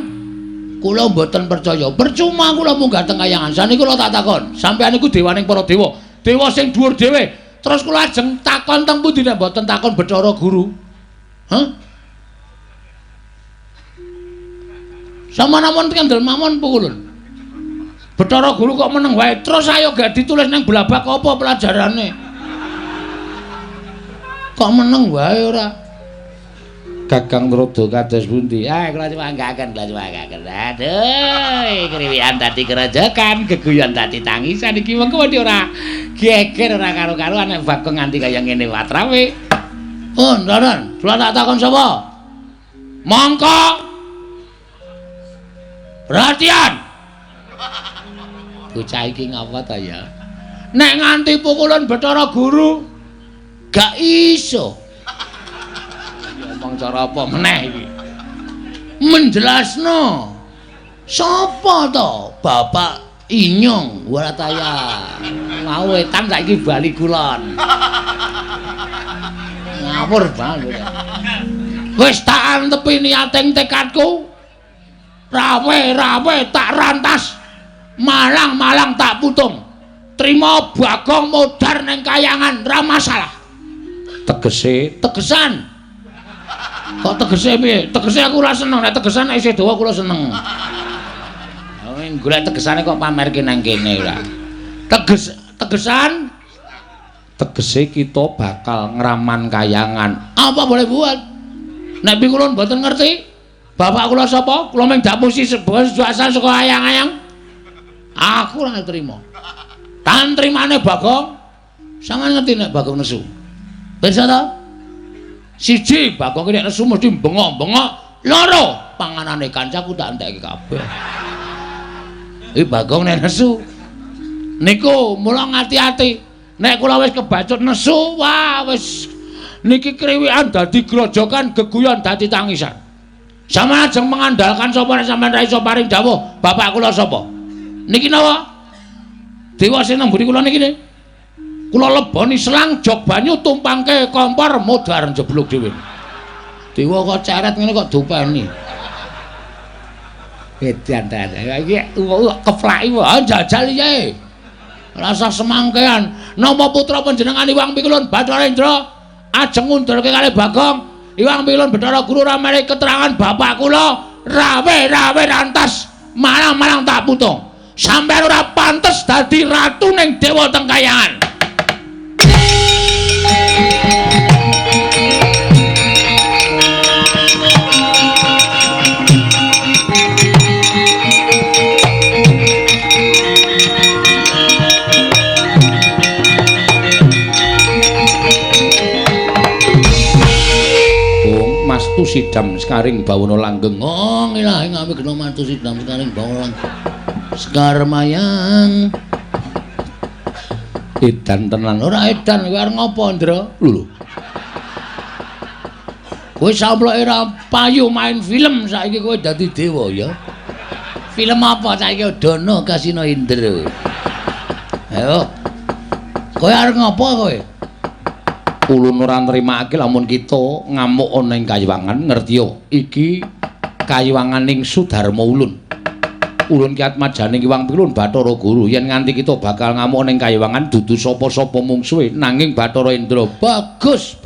kula mboten percaya. Percuma kula munggah teng kayangan. Saniki kula tak takon, sampeyan iku dewaning para dewa. Dewa sing dhuwur dhewe. Terus kula ajeng takon teng pundi nek mboten takon Bathara Guru. Hah? Sama namun kendel mamon pukulun. Bathara Guru kok meneng wae. Terus ayo gak ditulis nang blabak apa pelajarane. Kok meneng wae ora? Kakang Narada kados pundi? Kula cumanggaken. Aduh, kriwian dadi kerojokan, geguyon dadi tangisan iki mengko ora geger ora karo-karuan nek Bagong nganti kaya ngene watrawe. Oh, ndaran, kula tak takon sapa? Mongko. Perhatian. Bocah iki ngapa ta ya? Nek nganti pukulan Bathara Guru gak iso. Ngomong cara apa meneh iki? Menjelasno. Sapa to? Bapak Inyong Warataya. Mau wetan saiki bali kulon. Ngawur banget. Wis tak antepi niating tekadku. Rawe tak rantas. Malang tak putung. Trima Bagong modar ning kayangan ra masalah. Tegesan. Kok tegese piye? Tegese aku ora seneng, nek tegesan isih dawa kula seneng. Golek tegesane kok pamerke nang kene ora. Tegesan tegese kita bakal ngraman kayangan. Apa boleh buat? Nek kula mboten ngerti. Bapak kula sapa? Kula mung dapusi asal saka ayang-ayang. Aku ora trima. Tan trimane Bagong. Sampeyan ngerti nek Bagong nesu. Pirsa ta? Siji, Bagong nek nesu mesti bengok-bengok. Loro, panganane kancaku tak entekke kabeh. Iki Bagong nek nesu. Niku mula ngati-ati. Nek kula wis kebacut nesu, wah wis niki kriwikan dadi grojokan, geguyon dadi tangisan. Sampeyan ajeng mengandalkan sapa nek sampeyan ra iso paring dawuh, bapak kula sapa? Niki napa? Dewa sing nang mburi kula niki ne. Kula leboni selang jog banyu tumpangke kompor modar jeblok dhewe. Dewa kok ceret ngene kok dupeni. Edan ta. Iki keplaki wae jajal iki. Rasa semangkean nama putra panjenengan Iwang Pilun Bathara Indra ajeng ngundurke kalih Bagong. Iwang Pilun Bathara Guru ramene keterangan bapak kula rawe rantas malang tak putung. Sampeyan ora pantes dadi ratu ning dewa teng kayangan. Mastu sidam sekaring bawana langgeng. Oh, ilahi ngami kena mastu sidam sekaring bawana langgeng. Sekar mayang. Edan tenan. Ora edan, kowe arep ngopo, Ndra? Lho. Kowe samploke ra payu main film saiki kowe dadi dewa ya. Film apa saiki Dono Kasino Indra. Ayo. Kowe arep ngopo kowe? Ulun ora nrimake lamun kita ngamuk ana ing Kayiwangan, ngerti yo. Iki Kayiwanganing Sudarma Ulun. Ulun ki atmajaning Iwang Pilun Bathara Guru. Yen nganti kita bakal ngamuk ning Kayiwangan dudu sapa-sapa mungsuhe nanging Bathara Indra. Bagus.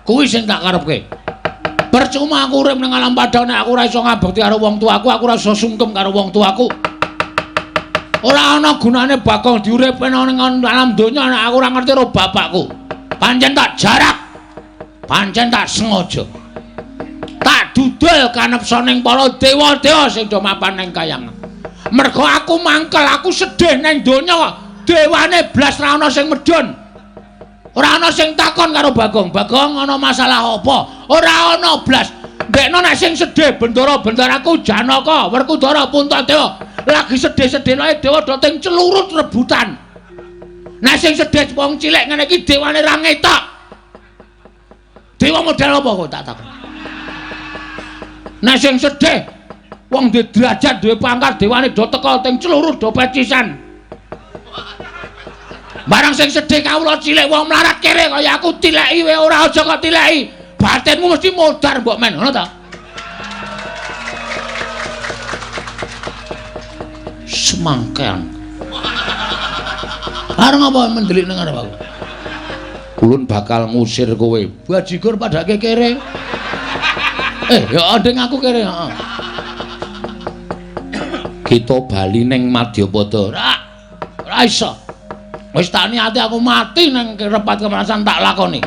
Kuwi sing tak karepke. Percuma aku urip ning alam padha nek aku ora iso ngabekti karo wong tuaku, aku ora iso sungkem karo wong tuaku. Ora ana gunane Bagong diuripke ning alam donya nek aku ora ngerti karo bapakku. Pancen tak jarak. Pancen tak sengaja. Tak dudul kanepsa ning para dewa-dewa sing do mapan ning kayangan. Mergo aku mangkel, aku sedih ning donya dewane blas ra ana sing medhun. Ora ana sing takon karo Bagong. Bagong ana masalah apa? Ora ana blas. Ndekno nek sing sedih bendara-bendaraku Janaka, Werkudara, Puntadewa lagi sedih-sedih lae dewa do teng celurut rebutan. Nek sing sedih wong cilik ngene iki dewane ra ngetok. Dewa model apa kok tak takon? Nek sing sedih wong duwe derajat, duwe pangkat dewane do teka teng celurut do pecisan. Barang sing sedih kawula cilik wong melarat kere kaya aku tileki wae ora aja kok tileki. Batinmu mesti modar mbok men, ngono ta? Semangkang. Areng apa mendelik nang arep aku? Ulun bakal ngusir kowe. Bajigur padake kere. Ya ndeng aku kere, heeh. Kita bali ning Madyapada. Ora iso. Wis tak niati aku mati nang repat kemanasan tak lakoni.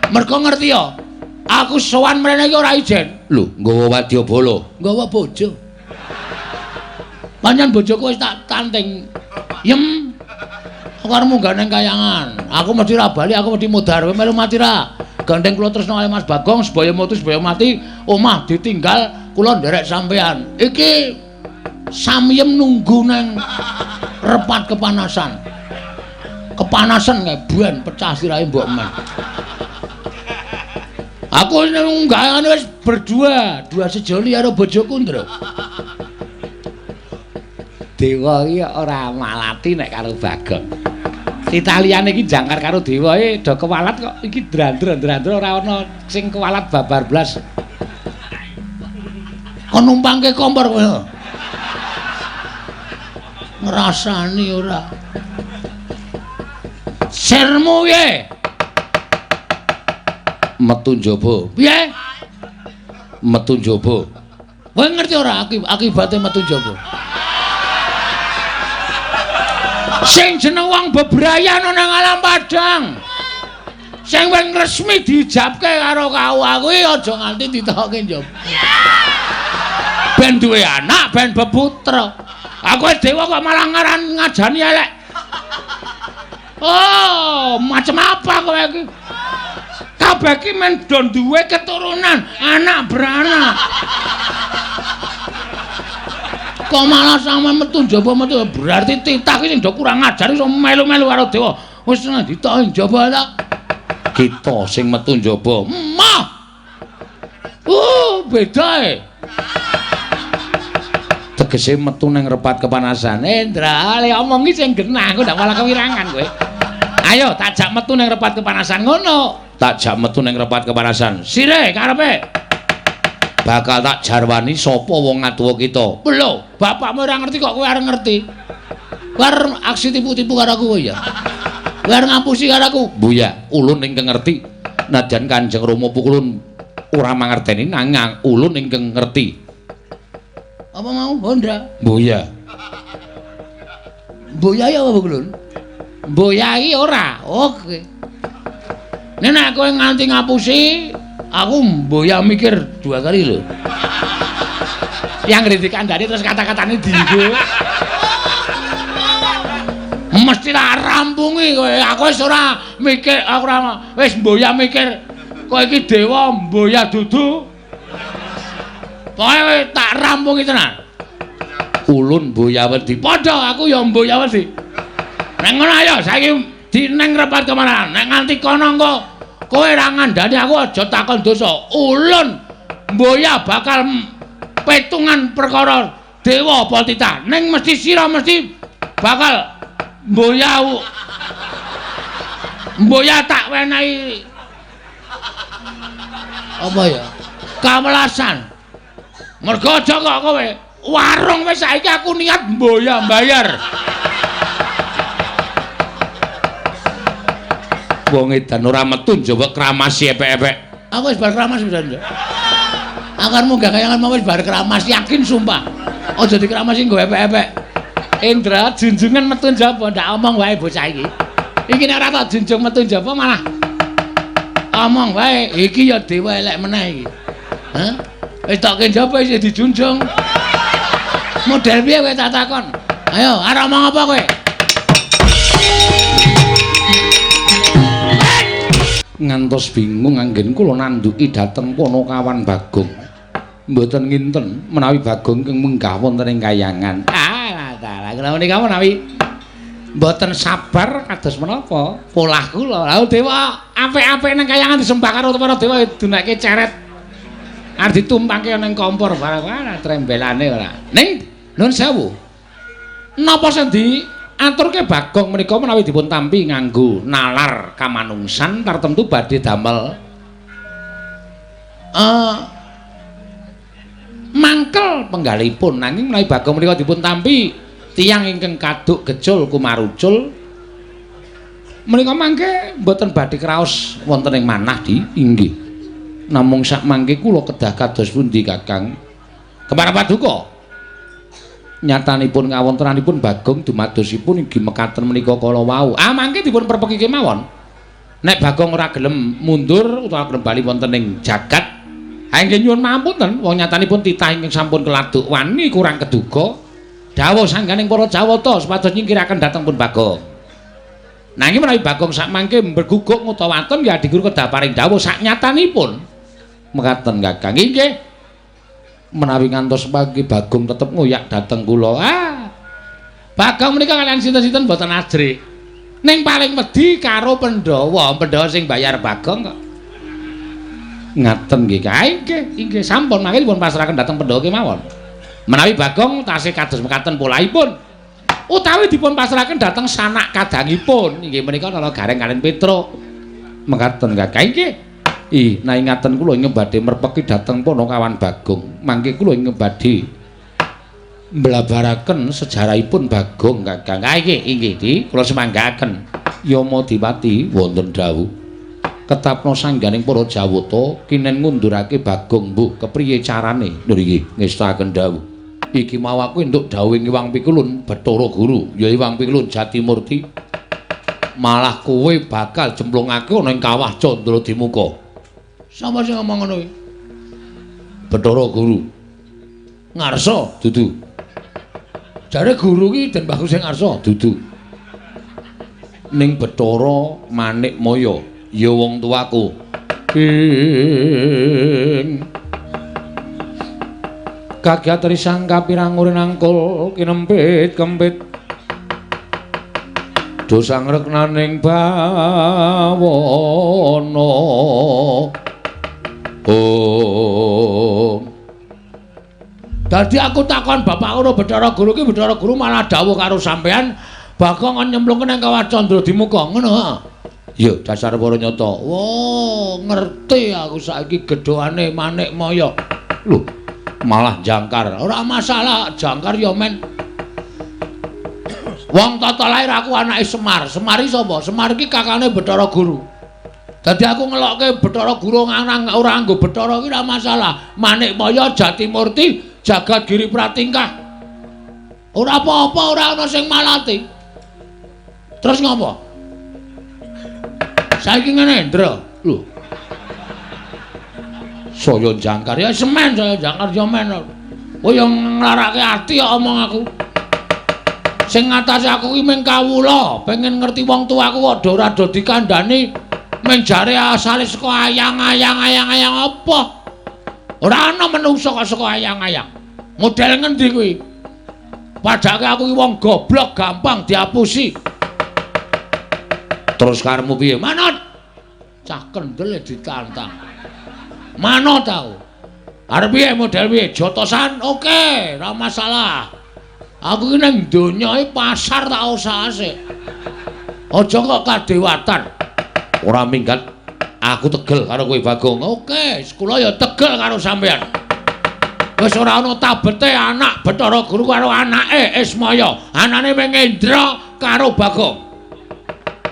Mergo ngerti ya, aku sowan mrene iki ora ijen. Lho, nggawa wadyabala. Nggawa bojo. Panjen bojoku wis tak tanting. Yem. Aku arep munggah nang kayangan. Aku mesti ra bali, aku mesti mudhar. Kowe melu mati ra? Gandeng kula tresno kali Mas Bagong, sebaya mutu sebaya mati, omah ditinggal kula nderek sampean. Iki samyem nunggu nang repat kepanasan. Kepanasan kae buan pecah sirahe mbok men. Aku nunggah wis berdua, dua sejoli karo bojoku ndro. Dewa iki ora malati nek karo Bagong. Italiane iki jangkar karo dewa do kewalat kok iki drandra-drandra ora ana sing kewalat babar blas. Kon numpangke kompor kowe. Ngrasani ora. Sermu piye? Metu njaba. Piye? Metu njaba. Kowe ngerti ora akibate metu njaba? Sing jeneng wong bebrayan nang alam padang. Sing wing resmi dijabke karo kawah kuwi aja nganti ditokke njaba. Ben duwe anak, ben beputra. Aku dewa kok malah ngaran ngajani elek. Oh, macam apa kowe iki? Kabeh iki men do duwe keturunan, anak beranak. Kok malah sampe metu njaba metu berarti titah iki sing do kurang ajar iso melu-melu karo dewa. Wis ditokke njaba ta. Kita sing metu njaba. Mah. Beda e. Tegese metu ning repat kepanasan. Endra, le omong iki sing genah, aku ndak malah kewirangan kowe. Ayo tak jak metu ning repat kepanasan ngono. Tak jak metu ning repat kepanasan. Sire karepe. Bakal tak jarwani sapa wong atuwa kita. Lho, bapakmu ora ngerti kok kowe arep ngerti. Kowe arep aksi tipu-tipu karo aku ya. Kowe arep ngapusi karo aku. Buya, ulun ingkang ngerti. Nadyan Kanjeng Rama pukulun ora mangerteni nanging ulun ingkang ngerti. Apa mau Hondra? Buya. Buya ya apa pukulun? Buya iki ora. Oke. Nek kowe nganti ngapusi aku mboya mikir dua kali lho. Yang kritik kandhane terus kata-katane dienggo. Mesti tak rampungi kowe. Aku wis ora mikir, aku ora wis mboya mikir kowe iki dewa mboya dudu. Kowe tak rampungi tenan. Ulun mboya wedi. Padha aku ya mboya wedi. Nek ngono ayo saiki dineng repat kemana? Nek nganti kono engko kowe ora ngandani aku aja takon dosa. Ulun mboya bakal petungan perkara dewa apa titah. Ning mesti sira mesti bakal mboya tak wenehi apa ya? Kawelasan. Mergo aja kok kowe warung wis saiki aku niat mboya mbayar. Wong edan ora metu njaba kramasi epek-epek. Aku wis bar kramas pisan, Nduk. Akan munggah kayangan mau wis bar kramas, yakin sumpah. Aja dikramasi nggo epek-epek. Indra junjungan metu njaba, ndak omong wae bocah iki. Iki nek ora tak junjung metu njaba malah omong wae, iki ya dewa elek meneh iki. Hah? Wis tokke njaba isih dijunjung. Model piye kowe tak takon? Ayo, arep omong apa kowe? ngantos bingung anggen kula nanduki dhateng Ponokawan Bagong. Mboten nginten menawi Bagong keng munggah wonten ing kayangan. Dalah kula menika menawi mboten sabar kados menapa polah kula. Lah dewa apik-apik nang kayangan disembah karo para dewa dunake ceret. Arep ditumpangke ning kompor barang trembelane ora. Ning nuwun sewu. Napa sing diaturke Bagong menika menawi dipun tampi nganggo nalar kamanungsan tartemtu badhe damel mangkel penggalipun nanging menawi Bagong menika dipun tampi tiyang ingkang kaduk gejul kumarucul menika mangke mboten badhe kraos wonten ing manah di inggih namung sak mangke kula kedah kados pundi Kakang Kembar Paduka nyatanipun ngawontenanipun Bagong dumadosipun inggih mekaten menika kala wau mangke dipun perpeki kemawon nek Bagong ora gelem mundur utawa gelem bali wonten ing jagat inggih nyuwun mapunten wong nyatanipun titah ingkang sampun keladuk wani kurang keduga dawuh sangganing para Jawata supados nyingkiraken dhateng pun Bagong nanging menawi Bagong sak mangke berguguk utawa waton ya diguru kedah paring dawuh sak nyatanipun mekaten Kakang inggih menawi ngantos pagi Bagong tetep ngoyak dhateng kula Bagong menika kalian sinten-sinten boten ajrik ning paling wedi karo Pandhawa sing bayar Bagong kok ngaten nggih kae inggih sampun mangke dipun pasrahaken dhateng Pandhawa kemawon menawi Bagong tasih kados mekaten polaipun utawi dipun pasrahaken dhateng sanak kadangipun inggih menika kala Gareng kalian Petruk mekaten kakang inggih nah ngaten kula ingkang badhe merpeki dhateng Ponokawan Bagong mangke kula ingkang badhe mblabaraken sejarahipun Bagong kakang inggih di kula semanggaken Yama Dipati wonten dawuh ketapno sangganing para Jawata kinen ngundurake Bagong mbuh kepriye carane lho nggih ngestaken dawuh iki mau aku entuk dawuhing Iwang Pikulun Bathara Guru ya Iwang Pikulun Jatimurti malah kowe bakal jemplungake ana ing kawah Candra Dimuka sapa sing ngomong ngono iki Bathara Guru ngarsa dudu jare guru ki den bagus sing ngarsa dudu ning Bathara Manikmaya ya wong tuaku kagiatri sang kapirang nangkul kinempit kempit dosang reknaning bawana dadi aku takon bapak karo Bathara Guru ki Bathara Guru malah dawuh karo sampean Bagong nyemplungke nang kawah Candra Dimuka ngono ya dasar para nyata. Ngerti aku saiki gedhoane Manikmaya. Lho, malah jangkar. Ora masalah, jangkar ya men. Wong tata lair aku anake Semar. Semar iki sapa? Semar iki kakane Bathara Guru. Dadi aku ngelokke Bathara Guru ora nganggo Bathara iki ora masalah. Manikmaya Jatimurti Jagat Giri Pratingkah. Ora apa-apa, ora ana sing malati. Terus ngopo? Saiki ngene, Ndra. Lho. Saya jangkar ya semen saya jangkar ya men. Kowe yo nglarake ati kok omong aku. Sing ngatasi aku ki mung kawula, pengen ngerti wong tuaku kok ora do dikandhani mung jare asale saka ayang-ayang apa? Ora ana menungso kok saka ayang-ayang. Model ngendi kuwi? Padake aku ki wong goblok gampang diapusi. Terus karemu piye? Manut. Cah kendel ditantang. Manut tau. Arep piye model piye? Jotosan oke, ora masalah. Aku ki nang donya iki pasar tak usahase. Aja kok kadewatan. Ora minggat. Aku tegel karo kowe Bagong. Oke, kula ya tegel karo sampean. Wis ora ana tabete anak Bathara Guru karo anake Ismaya. Anane Mengendra karo Bagong.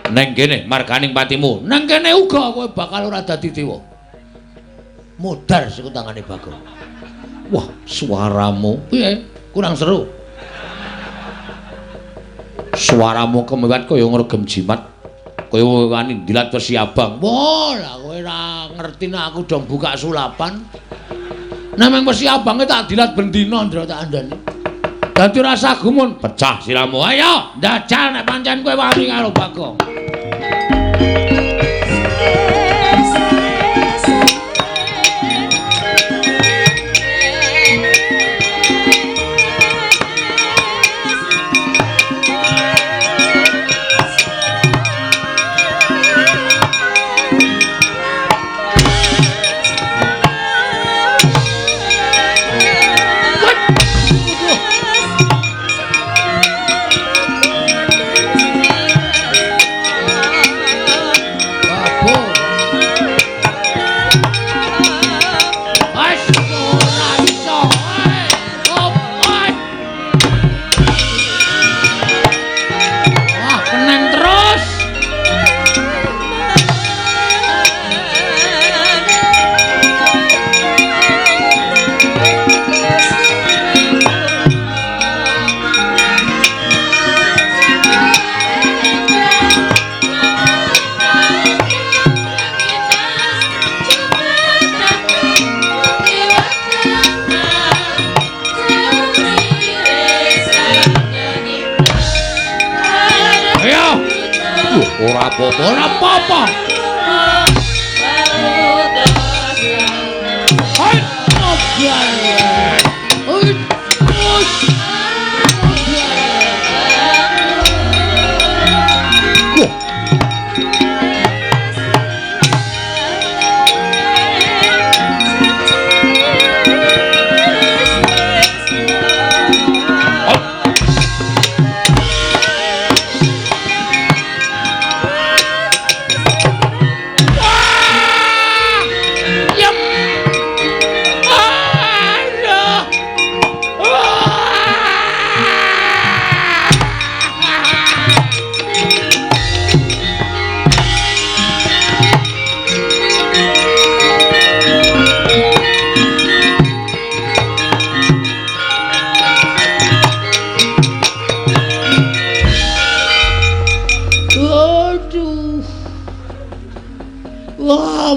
Neng kene marganing patimu. Neng kene uga kowe bakal ora dadi dewa. Modar siku tangane Bagong. Wah, suaramu piye? Kurang seru. Suaramu kemewat kaya ngregem jimat. Kaya wani dilat Wesi Abang. Wah, lah kowe ora ngerti nek aku dong buka sulapan. Nek meng Wesi Abange tak dilat bendina ndra tak andani. Dadi rasa gumun, pecah siramu. Ayo, ndajal nek pancen kowe wani karo Bagong. Ora apa-apa, ora apa-apa. Hai, obyar. Oi, oi.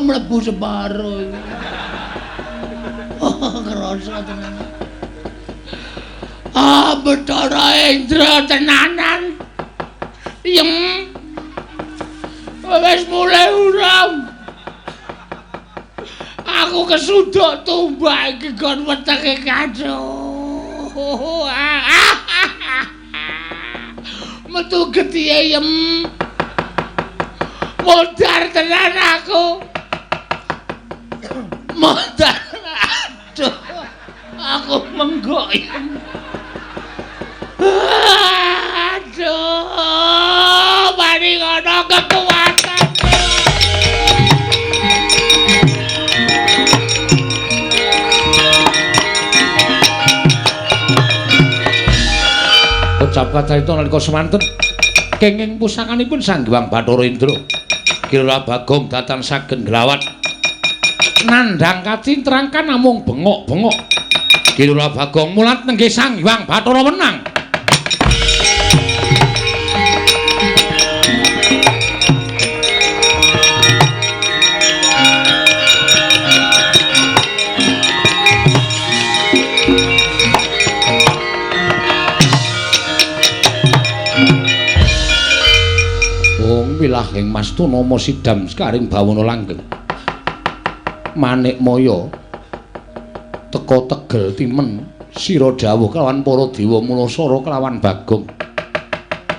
Mlebu separo iki. Oh, kerasa tenan. Ah, Bathara Indra tenanan. Yem. Wis mulai urang. Aku kesuduk tumbak iki kon wetenge kado. Metu getihe yem. Modar tenan aku. Modar. Aduh. Aku menggoyang. Aduh. Mari ngono kekuatan. Ucap kata itu nalika semanten kenging pusakanipun Sang Hyang Bathara Indra. Kira Bagong datan saged nglawat nandhang kacintrangkan namung bengok-bengok. Kira Bagong mulat nenggih Sang Hyang Bathara menang. Wilahing Mastu Nama Sidam Sekaring Bawana Langgeng Manik Maya teka tegel timen sira dawuh kelawan para dewa mulasara kelawan Bagong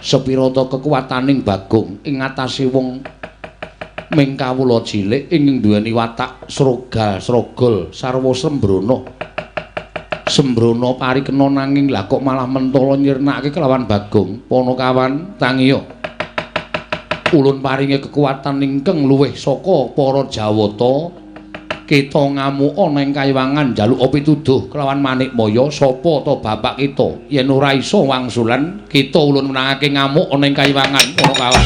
sepira ta kekuwataning Bagong ing ngatasé wong ming kawula cilik ing duweni watak srogal sarwa sembrono parikena nanging lha kok malah mentala nyirnakake kelawan Bagong Panakawan tangiya ulun paringe kekuatan ingkang luwih saka para Jawata kita ngamuk ana ing kayiwangan njaluk pituduh kelawan Manik Maya sapa ta bapak kita yen ora iso wangsulan kita ulun menangake ngamuk ana ing kayiwangan para kawan.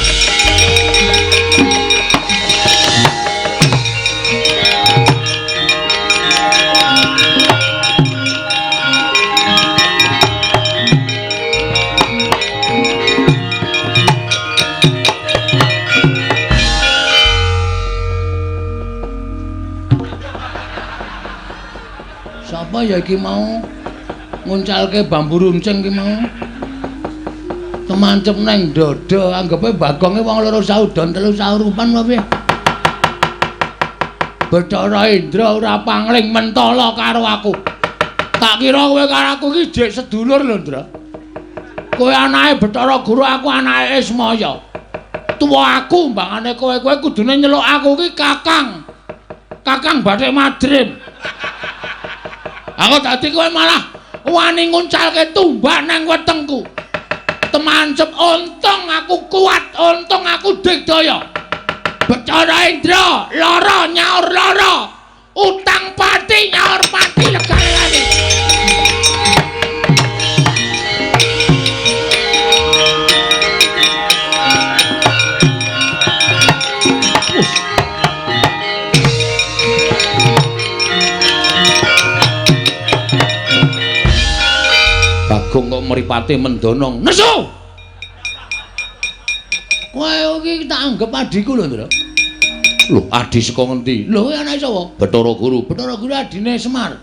Apa ya iki mau nguncalke bambu runcing iki mau temancep neng dada anggepe Bagonge wong loro saudon telu saurupan wae Bathara Indra ora pangling mentala karo aku tak kira kowe karo aku iki jek sedulur lho Ndra kowe anake Bathara Guru aku anake Ismaya tuwa aku mbangane kowe kudune nyeluk aku iki Kakang Bathik Madrim. Aku dadi kowe malah wani nguncalke tumbak nang wetengku. Temancep untung aku kuat, untung aku digdaya. Bathara Indra, lara nyaur lara. Utang pati nyaur pati legane. Bagong kok mripate mendonong. Nesu. Kowe iki tak anggap adiku lho, Ndra. Lho, adi saka ngendi? Lho, kowe anake sapa? Bathara Guru. Bathara Guru adine Semar.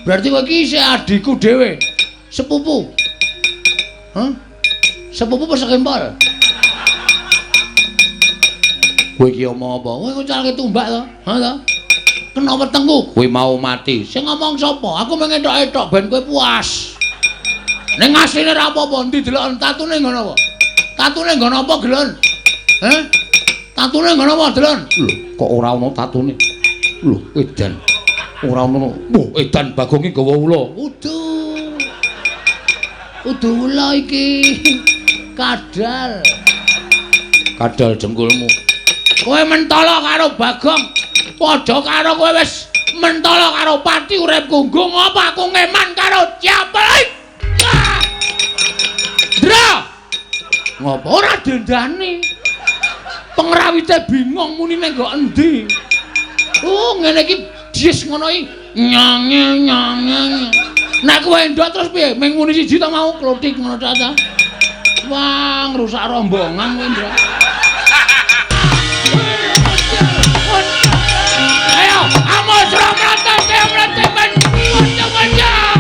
Berarti kowe iki isih adiku dhewe. Sepupu. Hah? Sepupu apa sekempol? Kowe iki omong apa? Kowe ngucalke tumbak to? Ha to? Kena wetengku, kowe mau mati. Sing ngomong sapa? Aku mengetok-etok ben kowe puas. Ning asline ra apa-apa, ndi delok tatune ngono apa? Tatune ngono apa, Gelon? Heh? Tatune ngono apa, Delon? Lho, kok ora ono tatune? Lho, edan. Ora ono. Wah, edan Bagong iki gawa ula. Udu ula iki. Kadal. Kadal jengkulmu. Kowe mentala karo Bagong. Padha karo kowe wis mentala karo pati urip gunggung apa aku ngeman karo Japel. Dra. Ngopo ora dendani? Pengrawite bingung munine kok endi. Oh, ngene iki dis ngono iki. Nyang. Nek kowe ndok terus piye? Ming muni siji ta mau klotik ngono ta. Wah, ngrusak rombongan kowe, Ndra. Ayo, amo sira mrata ke mrata ben. Wajah.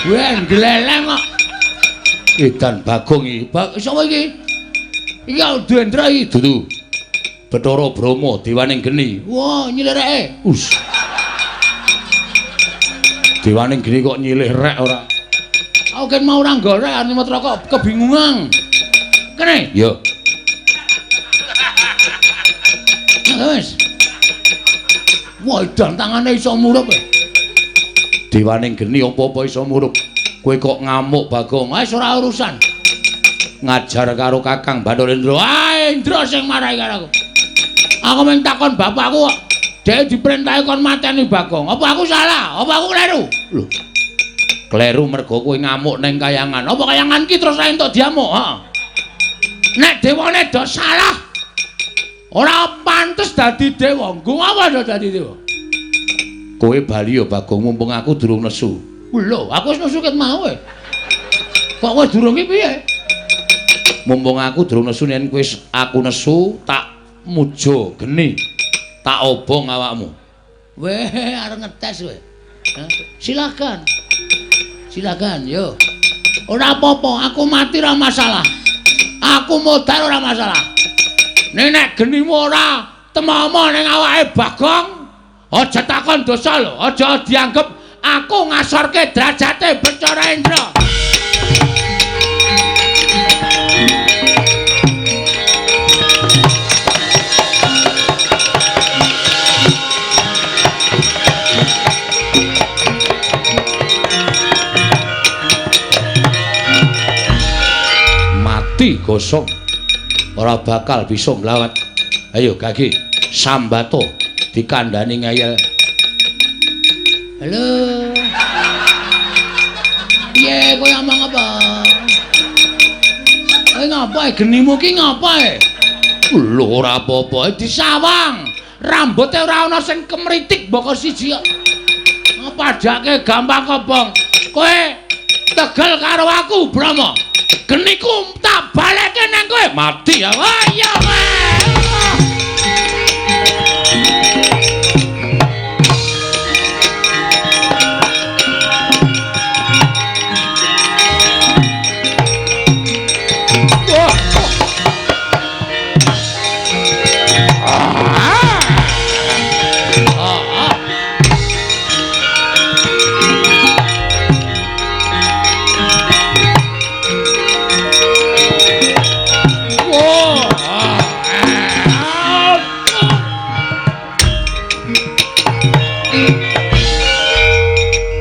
Wah, gleleng kok. Edan Bagong iki. Sapa iki? Iki Dendra iki. Dudu. Bathara Brahma Dewaning Geni. Wah, nyilireke. Dewaning Geni kok nyilih rek ora. Aku kan mau ora gorek Animatra kok kebingungan. Kene? Ya. Wes. Wah, edan tangane iso murup. Dewaning Geni apa-apa iso murup. Kowe kok ngamuk Bagong. Wis ora urusan. Ngajar karo Kakang Bathara-Indra. Indra sing marahi karo aku. Aku mung takon bapakku kok. Dhek diperintahi kon mateni Bagong. Apa aku salah? Apa aku kleru? Lho. Kleru mergo kowe ngamuk ning kayangan. Apa kayangan ki terus ra entuk diamuk, ha? Nek dewane do salah. Ora pantes dadi dewa. Nggo apa do dadi dewa? Kowe bali ya Bagong mumpung aku durung nesu. Lho, aku wis nesu ket mau. Kok kowe durung ki piye? Mumpung aku durung nesu yen kowe aku nesu tak muja geni. Tak obong awakmu. Weh, arep ngetes kowe. Silakan. Silakan, yo. Ora apa-apa, aku mati ora masalah. Aku modal ora masalah. Nek genimu ora temomo ning awake Bagong, aja takon dosa lho, aja dianggep aku ngasorke derajate Bathara Indra. Mati gosong. Ora bakal bisa nglawat. Ayo Gage, sambato dikandhani ngeyel. Halo. Piye kowe ngomong apa? Kowe ngapae genimu ki ngapae? Lho ora apa-apa Disawang. Rambuté ora ana sing kemritik mboko siji kok. Padake gampang kobong. Kowe tegel karo aku, Brahma. Geniku tak baleke nang kowe. mati ya. Ayo,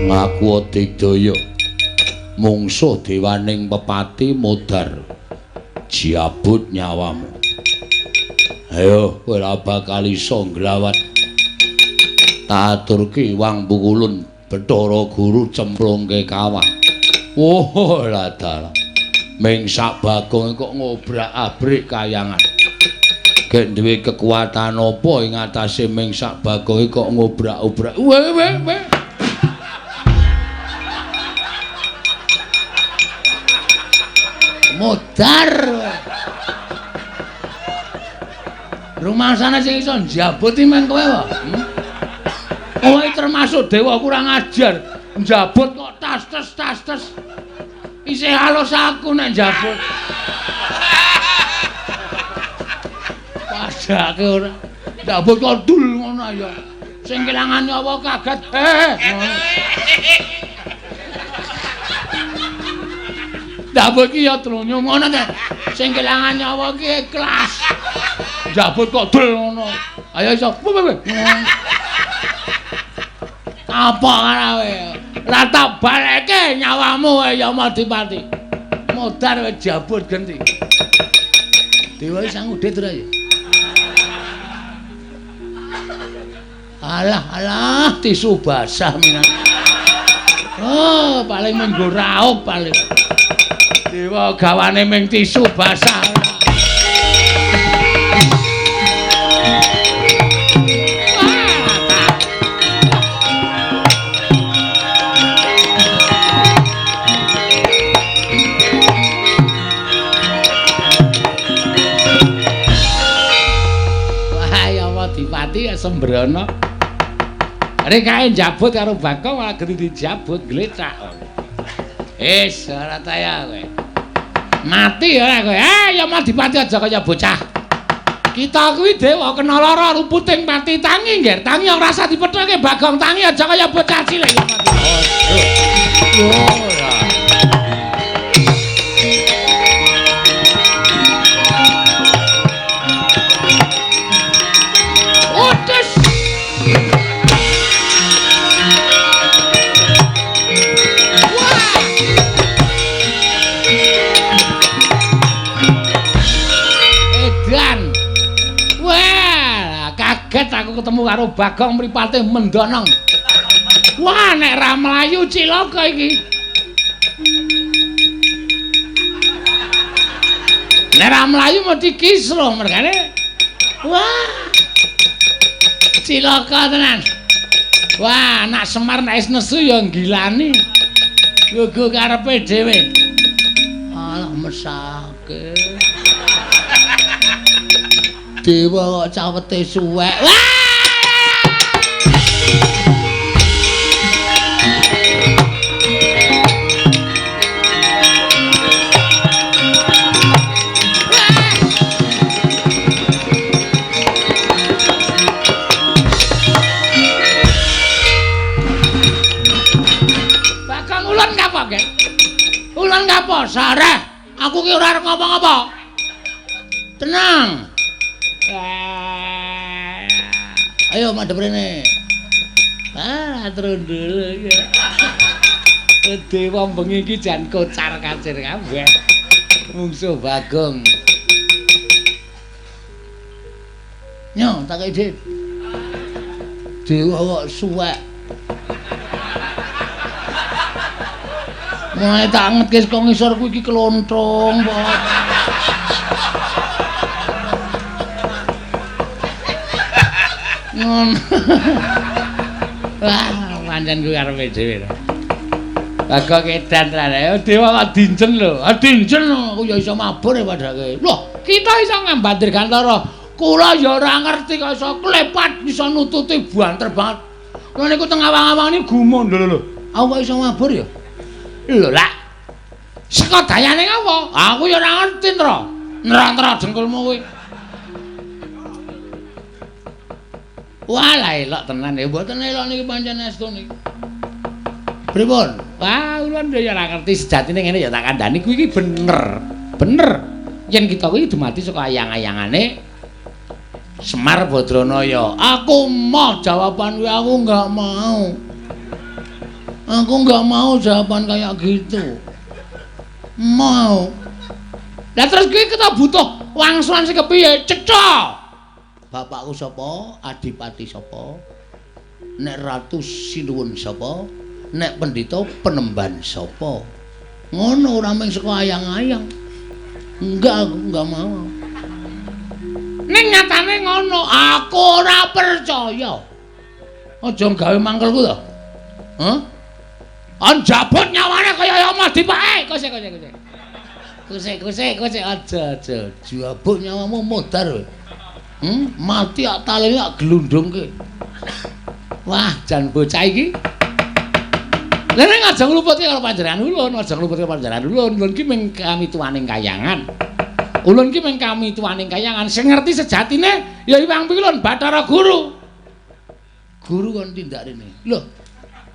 Ngaku Digdaya mungsuh dewaning pepati modar jiabut nyawamu. Ayo kowe ora bakal iso nglawat. Tak aturke wang pukulun Bathara Guru cemplungke kawah. Oh lah dalah. Ming sak Bagong kok ngobrak-abrik kayangan. Gek duwe kekuatan apa ing atase ming sak Bagong kok ngobrak-obrak. Weh. modar. Rumangsane sing iso njabut iki meng kowe wae. Kowe termasuk dewa kurang ajar. Njabut kok tas-tes. Isih halus aku nek njabut. Padake ora. Njabut kok dul ngono ya. Sing kelangan nyawa kaget. Njabut ki ya trunyu ngono ta. Sing kelangan nyawa ki ikhlas. Njabut kok dul ngono. Ayo iso. Apa kowe? Ora tak baleke nyawamu ya Madipati. Modar wis jabut genti. Dewa sang udit ora ya? Alah, tisu basah minan. Oh, paling menggo raup paling. Dewa gawane ming tisu basah. Dipati ya sembrono. Arek kae njabut karo Bakong malah genti dijabut glecak. Wis ora taya kowe. Mati ora kowe. Ya Madipati aja kaya bocah. Kita kuwi dewa kena lara ruputing pati tangi ngger. Tangi ora rasa dipetheke Bagong tangi aja kaya bocah cilik ya Madipati. Aku ketemu karo Bagong mripate mendonong. Wah, nek ra mlayu cilaka iki. Nek ra mlayu mesti kisruh mergane. Wah. Cilaka tenan. Wah, anak Semar nek wis nesu ya ngilani. Gugu karepe dhewe. Alah mesake. Dewa kok cawete suwek. Wah! Bakang ulun ngapa, Gek? Ulun ngapa? Sareh. Aku ki ora arep ngapa-ngapa. Tenang. Ayo madhep rene. Trundul ya. Dewa bengi iki jan kocar-kacir kabeh. Mungsuh Bagong. Nyo, tak kei Dit. Dewa kok suwek. Mulai tak ngetke saka ngisor kuwi iki kelonthong, Pak. Wah, pancen kuwi karepe dhewe to. Bagong edan tenan. Dewa kok dincen lho. Dincen aku ya iso mabur ya padake. Loh, kita iso ngambandir Gantara. Kula ya ora ngerti kok iso klepat iso nututi banter banget. Lha niku teng awang-awang iki gumun lho. Aku kok iso mabur ya? Lho lah. Saka dayane apa? Aku ya ora ngerti, Tro. Nerang-nerang jengkulmu kuwi. Wah, lah elok tenan ya, mboten elok niki pancen estu niki. Pripun? Wah, ulun ya ora ngerti sejatine ngene ya tak kandhani kuwi iki bener. Bener. Yen kita kuwi dumadi saka ayang-ayangane Semar Badranaya. Aku mau jawaban kuwi aku enggak mau. Aku enggak mau jawaban kayak gitu. Mau. Lah terus kuwi kita butuh wangsulan sing kepiye? Cetha. Bapakku sapa? Adipati sapa? Nek Ratu Sinuwun sapa? Nek Pendhita Penemban sapa? Ngono ora mung saka ayang-ayang. Enggak, aku enggak mau. Ning nyatane ngono, aku ora percaya. Aja gawe mangkelku to. Hah? Anjabut nyawane kaya ya Madipati. Kose. Aja. Jabut nyawamu modar kowe. Mati ak talene ak glundungke. Wah, jan bocah iki. Lah nek aja ngluputke karo panjenengan ulun, aja ngluputke panjenengan ulun. Ulun ki mung kami tuwaning kayangan. Ulun ki mung kami tuwaning kayangan. Sing ngerti sejatine ya Iwang Pilun Bathara Guru. Guru kon tindak rene. Lho,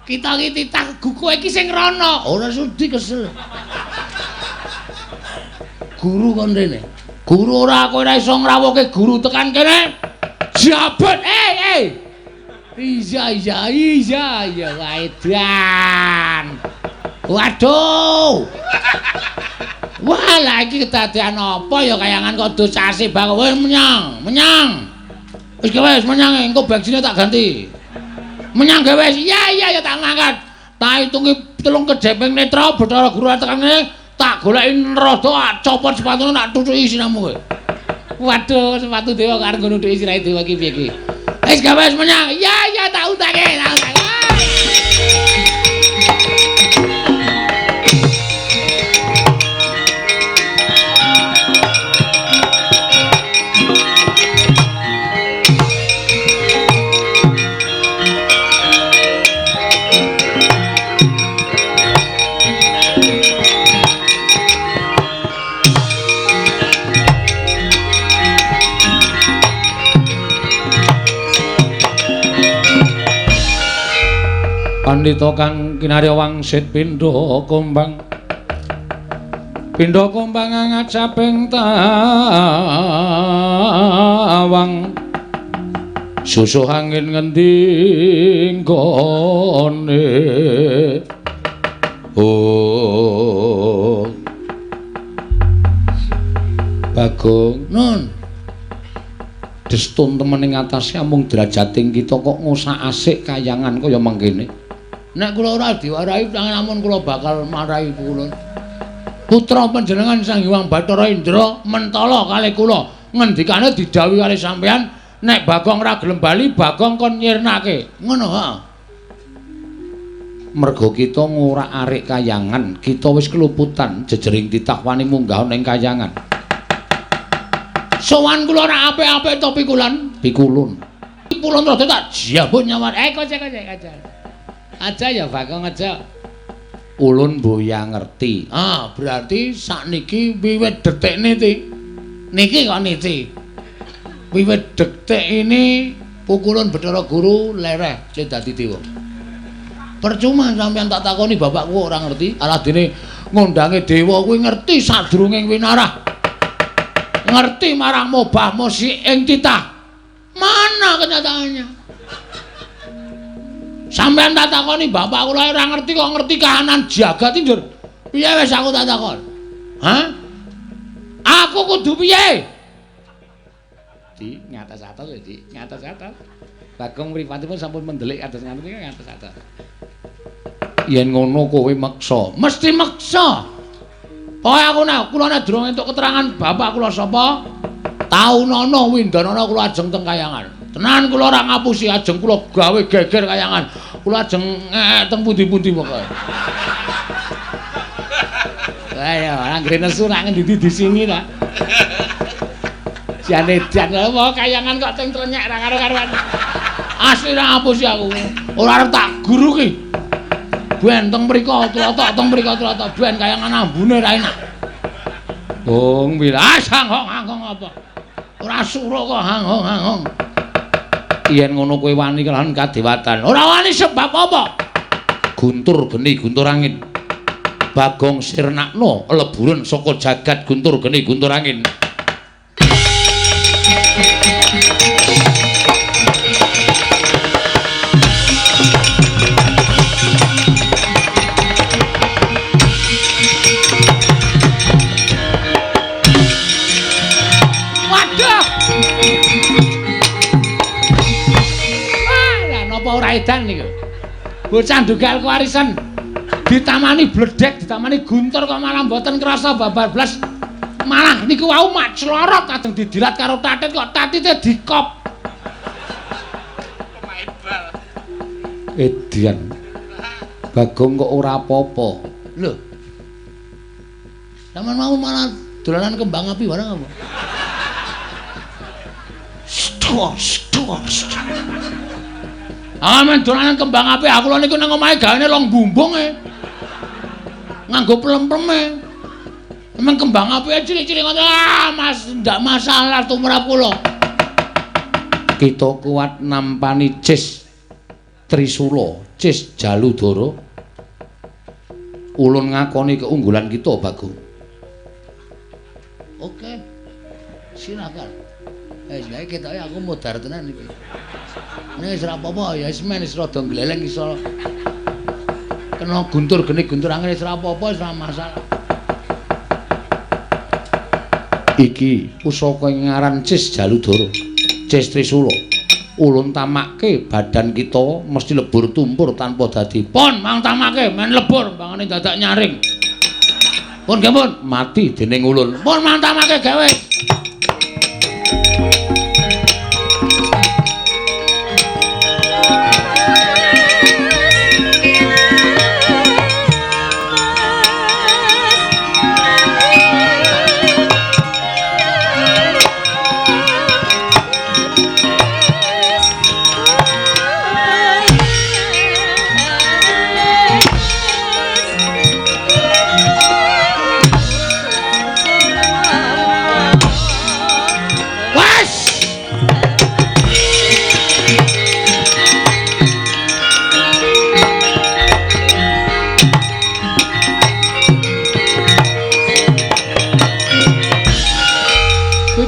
kita iki titah kowe iki sing rono, ora sudi kesel. Guru kon rene. Guru ora kowe ora iso ngrawuhke guru tekan kene. Jabat, Iya, Waidan. Waduh. Wah, lagi kedadean apa ya kayangan kok dosase bang. Wis menyang. Wis menyang engko bensinnya tak ganti. Menyang ge wis. Iya ya tak ngangkat. Tak hitungi 3 kejepeng netra Bathara Guru tekan kene tak goleki rada copot sepatune tak tutuki sinamu kowe. Waduh, sepatu dewa karo ngono dhuwit sirahe dewa iki piye iki? Wis gawe wis menyang. Iya tak utake. Pandhita kang kinarya wangsit pindha kumbang ngajaping tawang susuh angin ngendi nggone Bagong nun destun temen ing atas amung derajating kita kok ngosak asik kayangan kaya mangkene. Nek kula ora diwarahi namun kula bakal marahi kula. Putra panjenengan Sang Hyang Bathara Indra mentala kalih kula. Ngendikane didhawuhi kalih sampeyan nek Bagong ora gelem bali Bagong kon nyirnake. Ngono ha. Mergo kita ngorak-arik kayangan, kita wis keluputan jejering titah wani munggah ning kayangan. Sowan kula ora apik-apik to pikulun. Pikulun rada tak jabut nyawar. Kocek. Aja ya Bagong aja. Ulun boya ngerti. Berarti sakniki wiwit detikne ti. Niki kok niti. Wiwit detik ini pukulun Bathara Guru lereh sing dadi dewa. Percuma sampeyan tak takoni bapakku ora ngerti. Alah dene ngondange dewa kuwi ngerti sadurunge winarah. Ngerti marang mobah musik ing titah. Mana kenyataannya? Sampeyan tak takoni bapak kula ora ngerti kok ngerti kahanan jagat iki njur. Piye wis aku tak takon? Hah? Aku kudu piye? Di ngatas-atas ya, Di. Ngatas-atas. Bagong mripatipun sampun mendelik atas ngatas-atas. Yen ngono kowe meksa, mesti meksa. Pokoke aku nek kula nek durung entuk keterangan bapak kula sapa, Taunana Windanana kula ajeng teng kayangan. Tenan kula ora ngapusi ajeng kula gawe geger kayangan. Kula ajeng teng pundi-pundi pokoke. Ayo, anggere nesu nak ngendi di sini ta. Jane jan apa kayangan kok teng trenyek ra karo-karoan. Asli ra ngapusi aku. Ora arep tak guru ki. Ben teng mriko trotok teng mriko trotok ben kayangan ambune ra enak. Wong wila sanghong-anghong apa? Ora suruh kok hanghong-hanghong. Yen ngono kowe wani kelawan kadewatan. Ora wani sebab apa? Guntur geni guntur angin. Bagong sirnakno leburan saka jagat guntur geni guntur angin. Edan niku. Bocah dugal kewarisan ditamani bledek, ditamani guntur kok malah mboten krasa babar blas. Malah niku wau mak clorot kadang didirat karo tatit kok tatite dikop. Pemain bal. Edian. Bagong kok ora apa-apa. Lho. Sampeyan mau malah dolanan kembang api barang apa? Men dolanan kembang api aku lho niku nang omahe gawane long bumbung nganggo plem-pleme. Emang kembang api cilik-cilik ngoten. Mas, ndak masalah tumrap kula. Kita kuat nampani Cis Trisula, Cis Jaludara. Ulun ngakoni keunggulan kita, Bagong. Oke. Silakan. Wis bae ketoke aku modar tenan iki. Nek wis ora apa-apa ya wis men wis rada gleleng iso. Kena guntur geni guntur angin wis ora apa-apa wis ora masalah. Iki pusaka ngaran Cis Jaludara, Cis Trisula. Ulun tamakke badan kita mesti lebur tumpur tanpa dadi. Pon mang tamake men lebur bangane dadak nyaring. Pun nggih pun Mati dening ulun. Pun mang tamake gawe.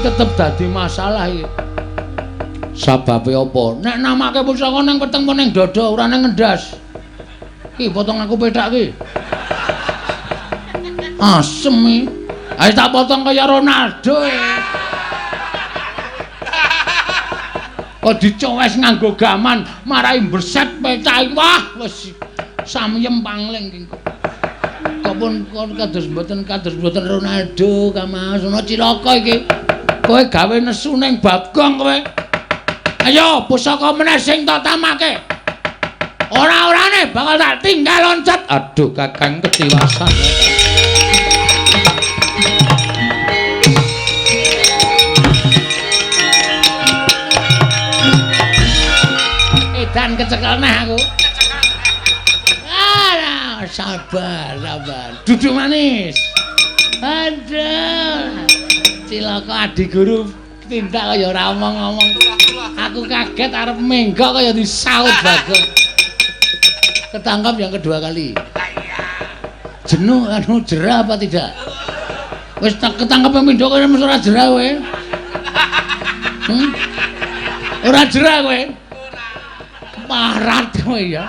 Tetep dadi masalah iki. Sababe apa? Nek namake pusaka nang peteng ning dada ora nang ngendas. Ki potong aku petak ki. Asem iki. Ayo tak potong kaya Ronaldo. Kok dicowes nganggo gaman marai berset petak iki. Wah, wis samyem pangling ki. Kok pun kados mboten Ronaldo Kamas ana cilaka iki. Kowe gawe nesu ning Bagong kowe. Ayo pusaka meneh sing tak tamake. Ora-orane bakal tak tinggal loncat. Aduh Kakang ketiwasan. Edan kecekel neh aku. Alah, sabar. Duduk manis. Aduh. Cilaka adik guru tindak kaya ora omong-omong. Aku kaget arep menggok kaya disaut Bagong. Ketangkap yang kedua kali. Jenuh jerah apa tidak? Wis ketangkap yang pindho kaya mesti ora jerah kowe. Ora jerah kowe. Parat kowe ya.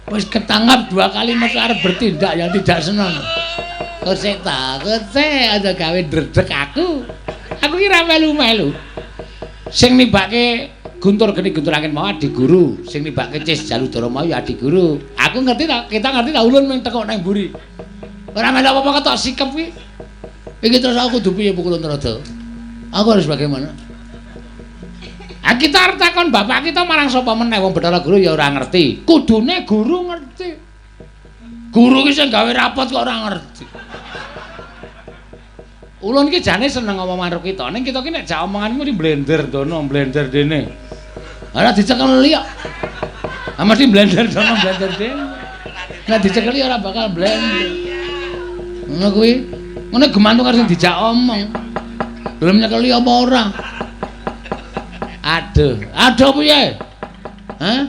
Wis ketangkap dua kali mesti arep bertindak yang tidak senang. Kosek aja gawe dredeg aku. Aku kira melu-melu. Sing nibake guntur geni guntur angin mau adik guru, sing nibake Cis Jaludara mau ya adik guru. Aku ngerti ta, kita ngerti ta ulun mung teko nang mburi. Ora melu apa-apa ketok sikep ki. Iki terus aku kudu piye pukulun rada. Aku harus bagaimana? Kita arep takon bapak kita marang sapa meneh wong Bathara Guru ya ora ngerti. Kudune guru ngerti. Guru ki sing gawe rapot kok ora ngerti. Ulun ki jane seneng ngomong karo kita. Ning kita ki nek jak omonganmu di blender dono, blender dene. Ora dicekeli kok. Ah mesti blender dono, blender dene. Nek dicekeli ora bakal blender. Ngono kuwi. Ngene gemantung karo sing dijak omong. Belum nyekeli apa ora? Aduh piye? Hah?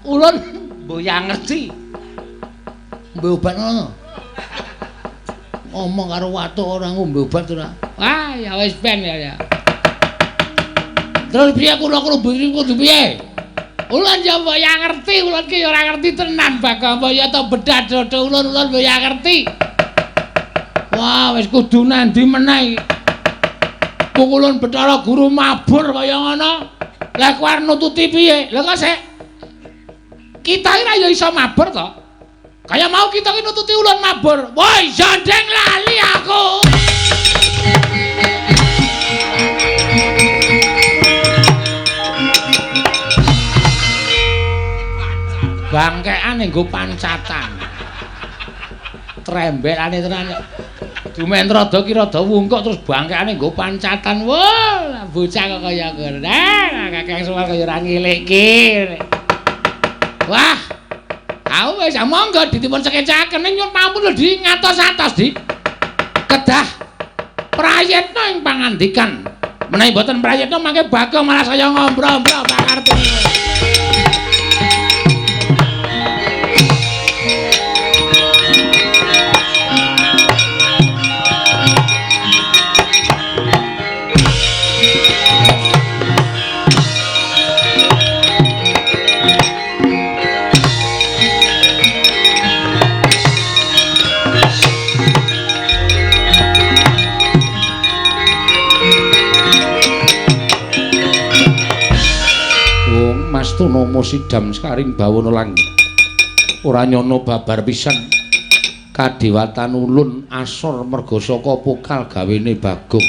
Ulun mboya ngerti. Mbok obat ngono. Omong karo watu ora ngombe obat ora. Wah, ya wis ben ya. Terus piye kula kudu piye? Ulun ya mboya ngerti, ulun ki ora ngerti tenan Bagong mboya to bedah dodo ulun mboya ngerti. Wah, wis kudu nandi meneh. Pukulun Bathara Guru mabur kaya ngono. Lah kowe arep nututi piye? Lha kok sik kita ora ya iso mabur to? Kaya mau kita ki nututi ulun mabur. Woi, jandeng lali aku. Bangkeane nggo pancatan. Trembelane tenan. Dumen rada kirada wungkuk terus bangkane nggo pancatan. Wah, bocah kok kaya ngono. Kakang Semar kaya ora ngilik-ngilik. Wah. Aku wis monggo dipun sekecaken nyuwun pamun lho Di ngatos-atos Di. Kedah prayitna ing pangandikan. Menawi boten prayitna mangke Bagong malah saya ngombro-ombro pakartun. Astana sidam skaring bawana langit ora nyono babar pisan kadewatan ulun asor merga saka pokal gawene Bagong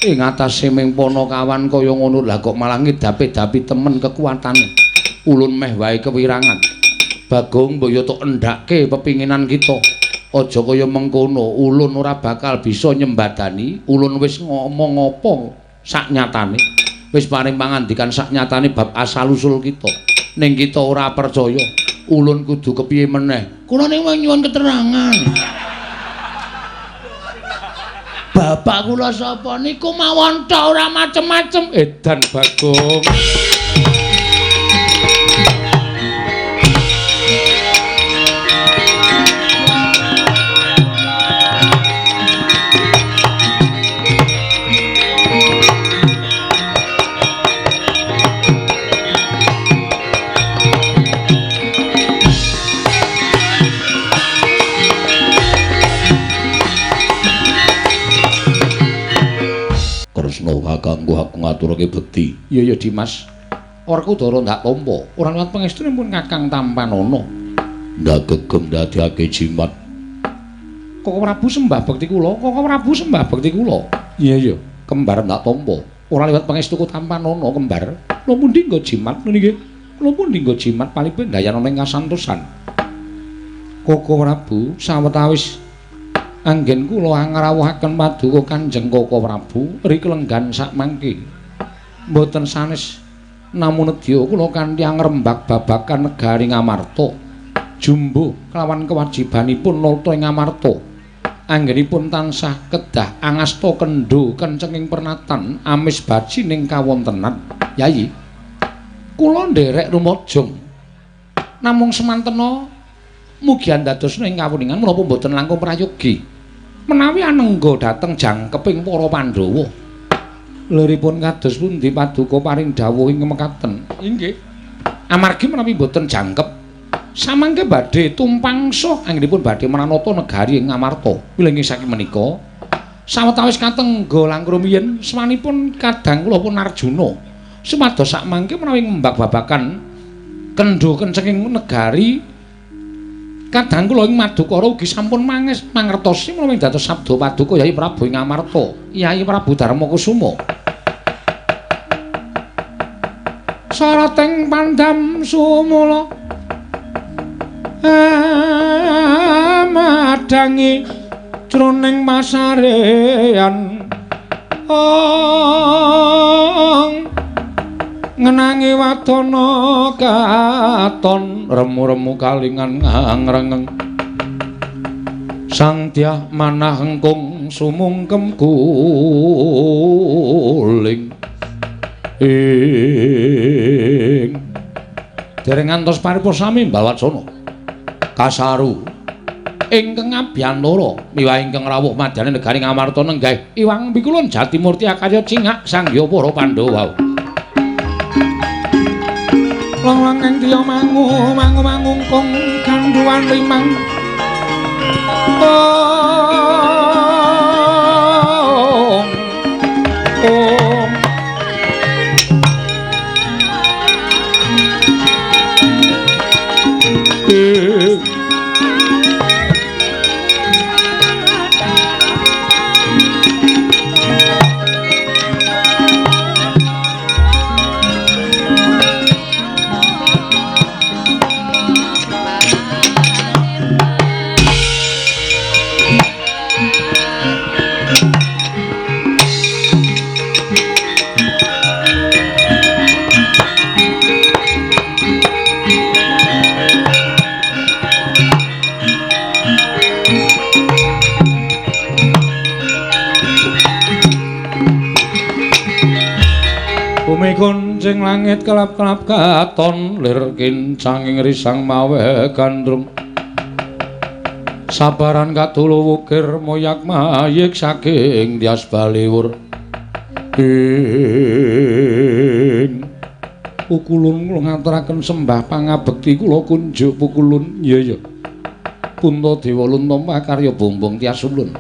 ing atase mengpana kawan kaya ngono lah kok malah ngedapi-dapi temen kekuatane ulun meh wae kewirangan Bagong mbaya tok endhake pepinginan kita aja kaya mengkono ulun ora bakal bisa nyembadani ulun wis ngomong apa saknyatane wis paring pangandikan saknyatane bab asal-usul kita. Ning kita ora percaya, ulun kudu kepiye meneh? Kula ning nyuwun keterangan. Bapak kula sapa niku mawon tok ora macem-macem. Edan Bagong. Kakangku aku ngaturake bekti. Iya ya Dimas. Werkudara ndak tampa. Ora liwat pangestune pun Kakang Tampanana. Ndak gegem dadekake jimat. Koko Prabu sembah bekti kula. Koko Prabu sembah bekti kula. Iya ya, kembar ndak tampa. Ora liwat pangestuku Tampanana kembar. Kula pundi nggo jimat niki? Kula pundi nggo jimat palipun dayana ing kasantosan. Koko Prabu sawetawis anggen kula ngrawuhaken paduka Kanjeng Koko Prabu riklenggan sakmangke mboten sanes namun nedya kula kanthi ngrembak babakan negari Ngamarta jumbo kelawan kewajibanipun nata ing Ngamarta anggenipun tansah kedah angasta kendho kencenging pernatan amis baji ning kawontenan Yayi kula nderek rumajeng namung semantena mugi andadosna ing kawuningan menapa mboten langkung prayogi menawi anengga dhateng jangkeping para Pandhawa liripun kados pundi paduka paring dawuh ing mekaten inggih amargi menawi boten jangkep samangke badhe tumpangsa anggenipun badhe manata negari ing Ngamarta wilingi saking menika sawetawis katengga langkung rumiyin semanipun kadang kula pun Arjuna sumados sakmangke menawi ngembak babakan kendho kencenging negari kadang kula ing Madukara ugi sampun mangertosi menawi dados sabda paduka Yai Prabu ing Ngamarta Yai Prabu Darmakusuma sarating pandam sumula madangi jroning pasarean ngenangi wadana katon remu-remu kalingan ngrengeng sang dyah manah engkung sumungkem guling ing dereng ngantos paripurna sami Mbalwatsana kasaru ingkang abiyantara miwah ingkang rawuh madyaning negari Ngamarta nenggih Iwang Pikulun Jatimurti akarya cingak sangya para Pandhawa long-long ing tiya mangungkung kandhuan limang Bumi kuncing langit kelap-kelap katon lir kincanging risang mawe gandrung sabaran katulu wukir moyak mayik saking dias baliwur ing pukulun kula ngaturaken sembah pangabekti kula kunjuk pukulun iya Puntadewa Luntama karya bombong tias ulun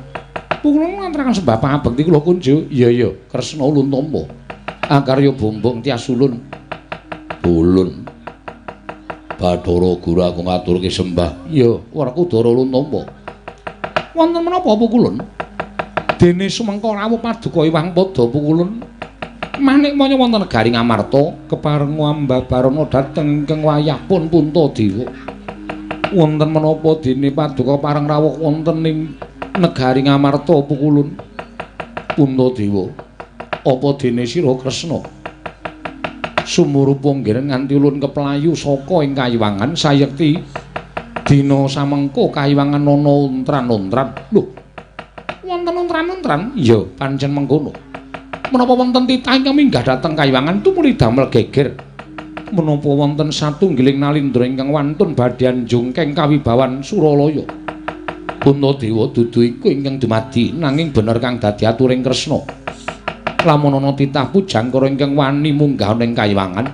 pukulun ngaturaken sembah pangabekti kula kunjuk iya Kresna Luntama akarya bombong tias ulun ulun Bathara Guru aku ngaturke sembah iya Werkudara Luntama wonten menapa pukulun dene sumengko rawuh paduka Iwang Pada pukulun manik manya wonten negari Ngamarta kepareng ambabarana dhateng ingkang wayahipun Puntadewa wonten menapa dene paduka pareng rawuh wonten ing negari Ngamarta pukulun Puntadewa apa dene sira Kresna sumurupa nggih nganti ulun keplayu saka ing kayiwangan sayekti dina samengko kayiwangan ana untran-untran lho wonten untran-untran iya pancen mengkono menapa wonten titah ingkang minggah dhateng kayiwangan tumuli damel geger menapa wonten satunggiling nalindra ingkang wantun badhe anjungkeng kawibawan Suralaya Puntadewa dudu iku ingkang dumadi nanging bener kang dadi aturing Kresna lamun ana titah pujangkara ingkang wani munggah ing kayiwangan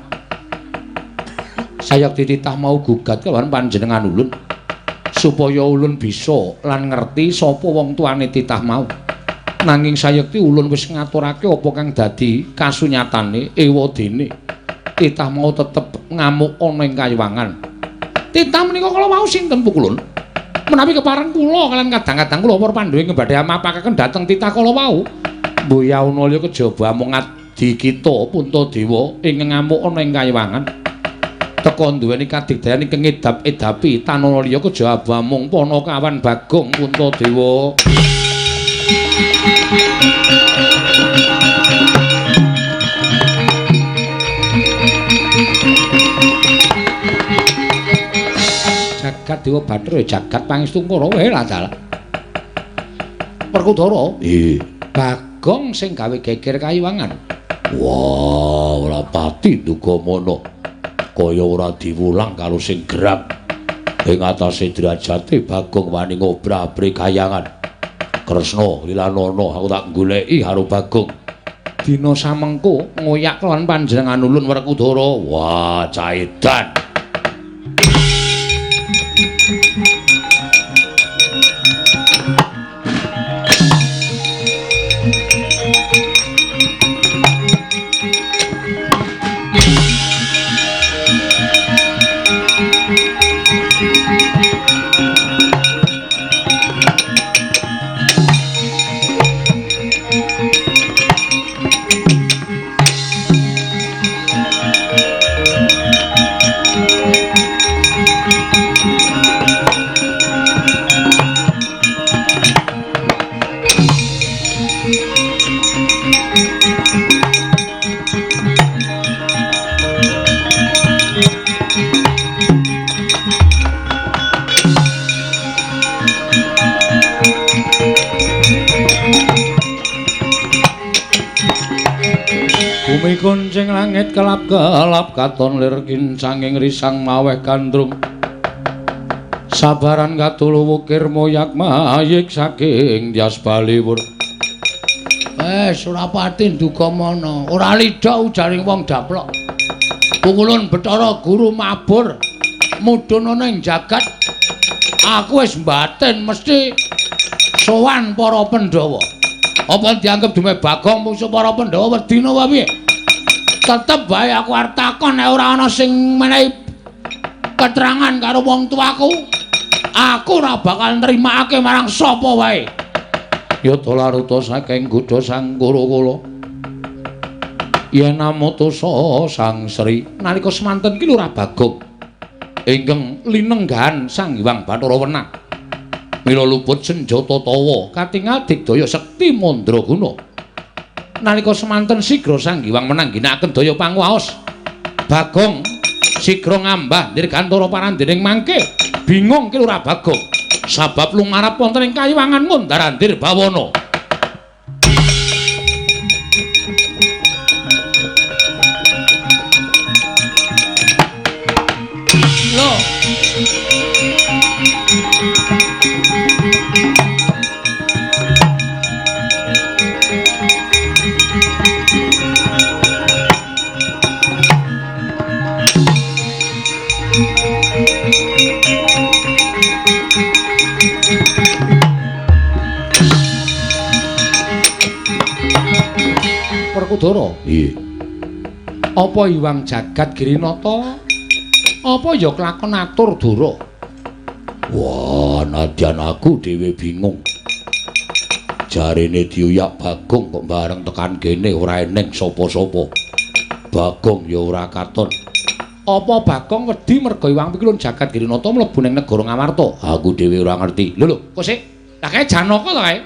sayekti titah mau gugat kelawan panjenengan ulun supaya ulun bisa lan ngerti sapa wong tuane titah mau nanging sayekti ulun wis ngaturake apa kang dadi kasunyatane ewadene titah mau tetep ngamuk ana ing kayiwangan titah menika kala wau sinten pukulun menawi kepareng kula kalian kadang-kadang kula para pandhawa badhe amapakaken dhateng titah kala wau Mboya Unalya kejaba mung adi kita Puntadewa ing ngamuk ana ing kayiwangan teka duweni kadigdayan ingkang edap-edapi Tanalya kejaba mung Panakawan Bagong Puntadewa jagat Dewa Bathara jagat pangestungkara wae lah dalah Werkudara Bagong sing gawe geger kayiwangan. Wah, ora pati ndugamana. Kaya ora diwulang karo sing gerak. Ing atase derajate Bagong wani ngobrah-abrik kayangan. Kresna Lilanana aku tak goleki karo Bagong. Dina samengko ngoyak kelawan panjenengan ulun Werkudara. Wah, caedan. Bumi kuncing langit kelap-kelap katon lir kincanging risang maweh gandrung sabaran katulu wukir moyak mayik saking dias baliwur Surapati ndugamana ora lida ujaring wong daplok pukulun Bathara Guru mabur mudhun ana ing jagat aku wis mbaten mesti sowan para Pandhawa apa dianggep dume Bagong musuh para Pandhawa wedina wae tetep bae aku arep takon nek ora ana sing menehi keterangan karo wong tuaku aku ora bakal nrimakake marang sapa wae yata laruta saking Gudha Sang Guru kula yen namutusa Sang Sri nalika semanten ki Lurah Bagong ingkang linenggahan Sang Hyang Bathara Wenang mila luput senjata tawa katingal digdaya sekti mandraguna nalika semanten sigra Sang Hyang Wenang ginakaken daya panguwaos Bagong sigra ngambah dirgantara parandening mangke bingung ki Lurah Bagong sabab lumarap wonten ing kayiwangan Ngundarandir Bawana Werkudara? Iya. Apa Iwang Jagat Girinata? Apa ya kelakon atur Dara? Wah, nadyan aku dhewe bingung. Jarene diuyak Bagong kok bareng tekan kene ora eneng sapa-sapa. Bagong ya ora katon. Apa Bagong wedi merga Iwang Pikulun Jagat Girinata mlebu ning negara Ngamarta? Aku dhewe ora ngerti. Lho, kok sik? Lah kae Janaka to kae.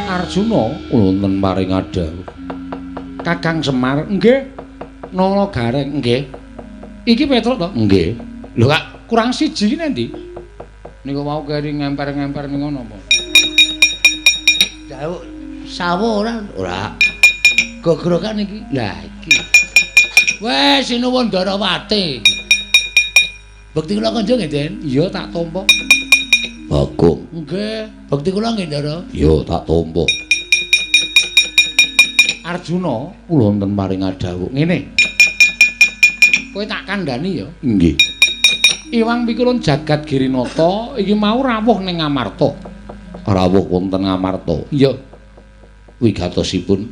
Arjuna wonten paring adhawu. Kakang Semar, nggih. Nala Gareng, nggih. Iki Petruk to? Nggih. Lho Kak, kurang siji iki nendi? Niku mau keri ngemper-ngemper ning ngono apa? Jauh sawo ora gogrokan iki. Lah iki. Wes sinuwun Darawati. Bekti kula kanjeng Den. Iya tak tampa. Bagong. Nggih, bekti kula nggih Ndara. Ya tak tampa. Arjuna kula wonten paring adhawu. Ngene. Kowe tak kandhani ya. Nggih. Iwang Pikulun Jagat Girinata iki mau rawuh ning Ngamarta. Rawuh wonten Ngamarta. Iya. Wigatosipun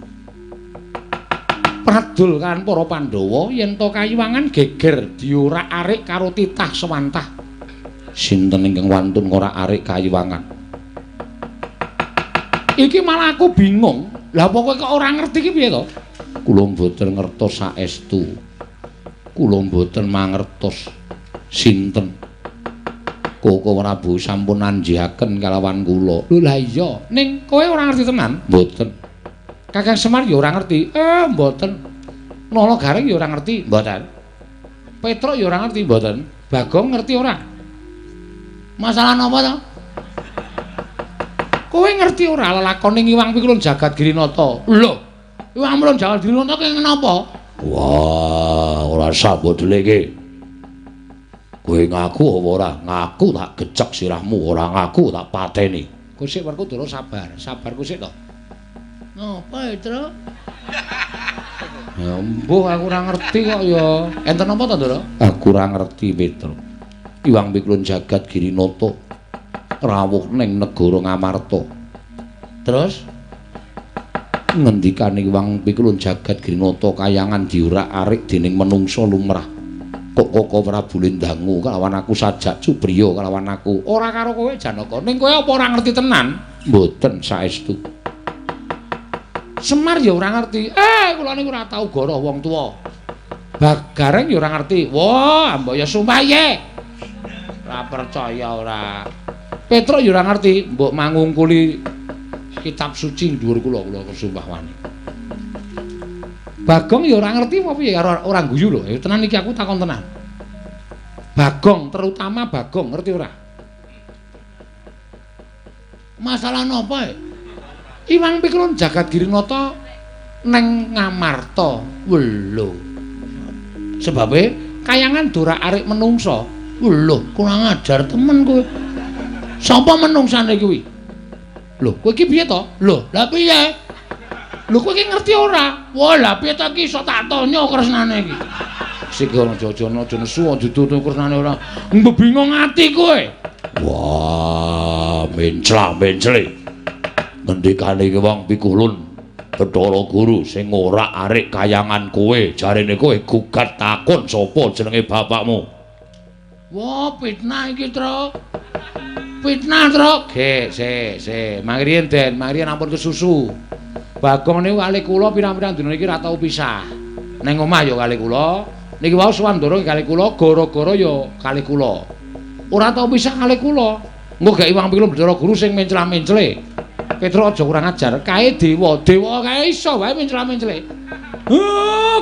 Pradul kan para Pandhawa yen to kayiwangan geger diurak-arik karo titah sewantah. sinten ingkang wantun ora arik kayiwangan. Iki malah aku bingung. Lah pokoke kok ora ngerti iki piye to? Kula mboten ngertos saestu. Kula mboten mangertos sinten Koko Prabu sampun nanjihaken kalawan kula. Lho lah iya, ning kowe ora ngerti tenan? Mboten. Kakang Semar ya ora ngerti. Mboten. Nala Gareng ya ora ngerti. Mboten. Petruk ya ora ngerti. Mboten. Bagong ngerti ora? Masalah napa to? Kowe ngerti ora lelakoning Iwang Pikulun Jagat Girinata? Lho, Iwang Pikulun Jagat Girinata ki napa? Wah, ora sabodele iki. Kowe ngaku apa ora? Ngaku tak gecek sirahmu, ora ngaku tak pateni. Kusik Werkudara sabar, sabar kusik to. Napa Petruk? Ya mbuh aku ora ngerti kok ya. Enten apa to, Ndara? Aku ora ngerti, Petruk. Iwang Pikulun Jagat Girinata rawuh ning negara Ngamarta. Terus ngendikane Iwang Pikulun Jagat Girinata kayangan diurak-arik dening menungsa lumrah. Kok Koko Prabu Lendangu kalawan aku sajak Subriya kalawan aku. Ora karo kowe Janaka. Ning kowe apa ora ngerti tenan? Mboten saestu. Semar ya ora ngerti. Kula niku ora tau goroh wong tuwa. Bagareng ya ora ngerti. Wah, mbok ya sumpah ye. Ora percaya ora. Petruk ya ora ngerti. Mbok mangungkuli kitab suci dhuwur kula sumpah wani. Bagong ya ora ngerti apa piye karo ora guyu lho. Tenan iki aku takon tenan. Bagong, terutama Bagong ngerti ora? Masalah napa? Iwang Pikulun Jagat Girinata neng Ngamarta. Lho. Sebabe kayangan dorak-arik menungsa. Lho, kurang ajar temen kowe. Sapa menungsane kuwi? Lho, kowe iki piye to? Lho, lah piye? Lho kowe iki ngerti ora? Wah, lah piye ta iki iso tak tanya kresnane iki? Sik ora aja nesu dudu kresnane ora. Mbebingung ati kowe. Wah, menclah-mencle. Ngendikane Iwang Pikulun Bathara Guru sing ora arik kayangan kowe, jarene kowe gugat takon sapa jenenge bapakmu. Wah, fitnah iki, Truk. Fitnah, Truk. Se, mangriyen Den, mangriyen ampun kesusu. Bagong niku kali kula pirang-pirang dina iki ora tau pisah. Neng omah ya kali kula, niki wau Swandara kali kula, gara-gara ya kali kula. Ora tau pisah kali kula. Engko gak Iwang Pikulun Bathara Guru sing menclah-mencle. Petruk aja kurang ajar, kae dewa kae iso wae menclah-mencle.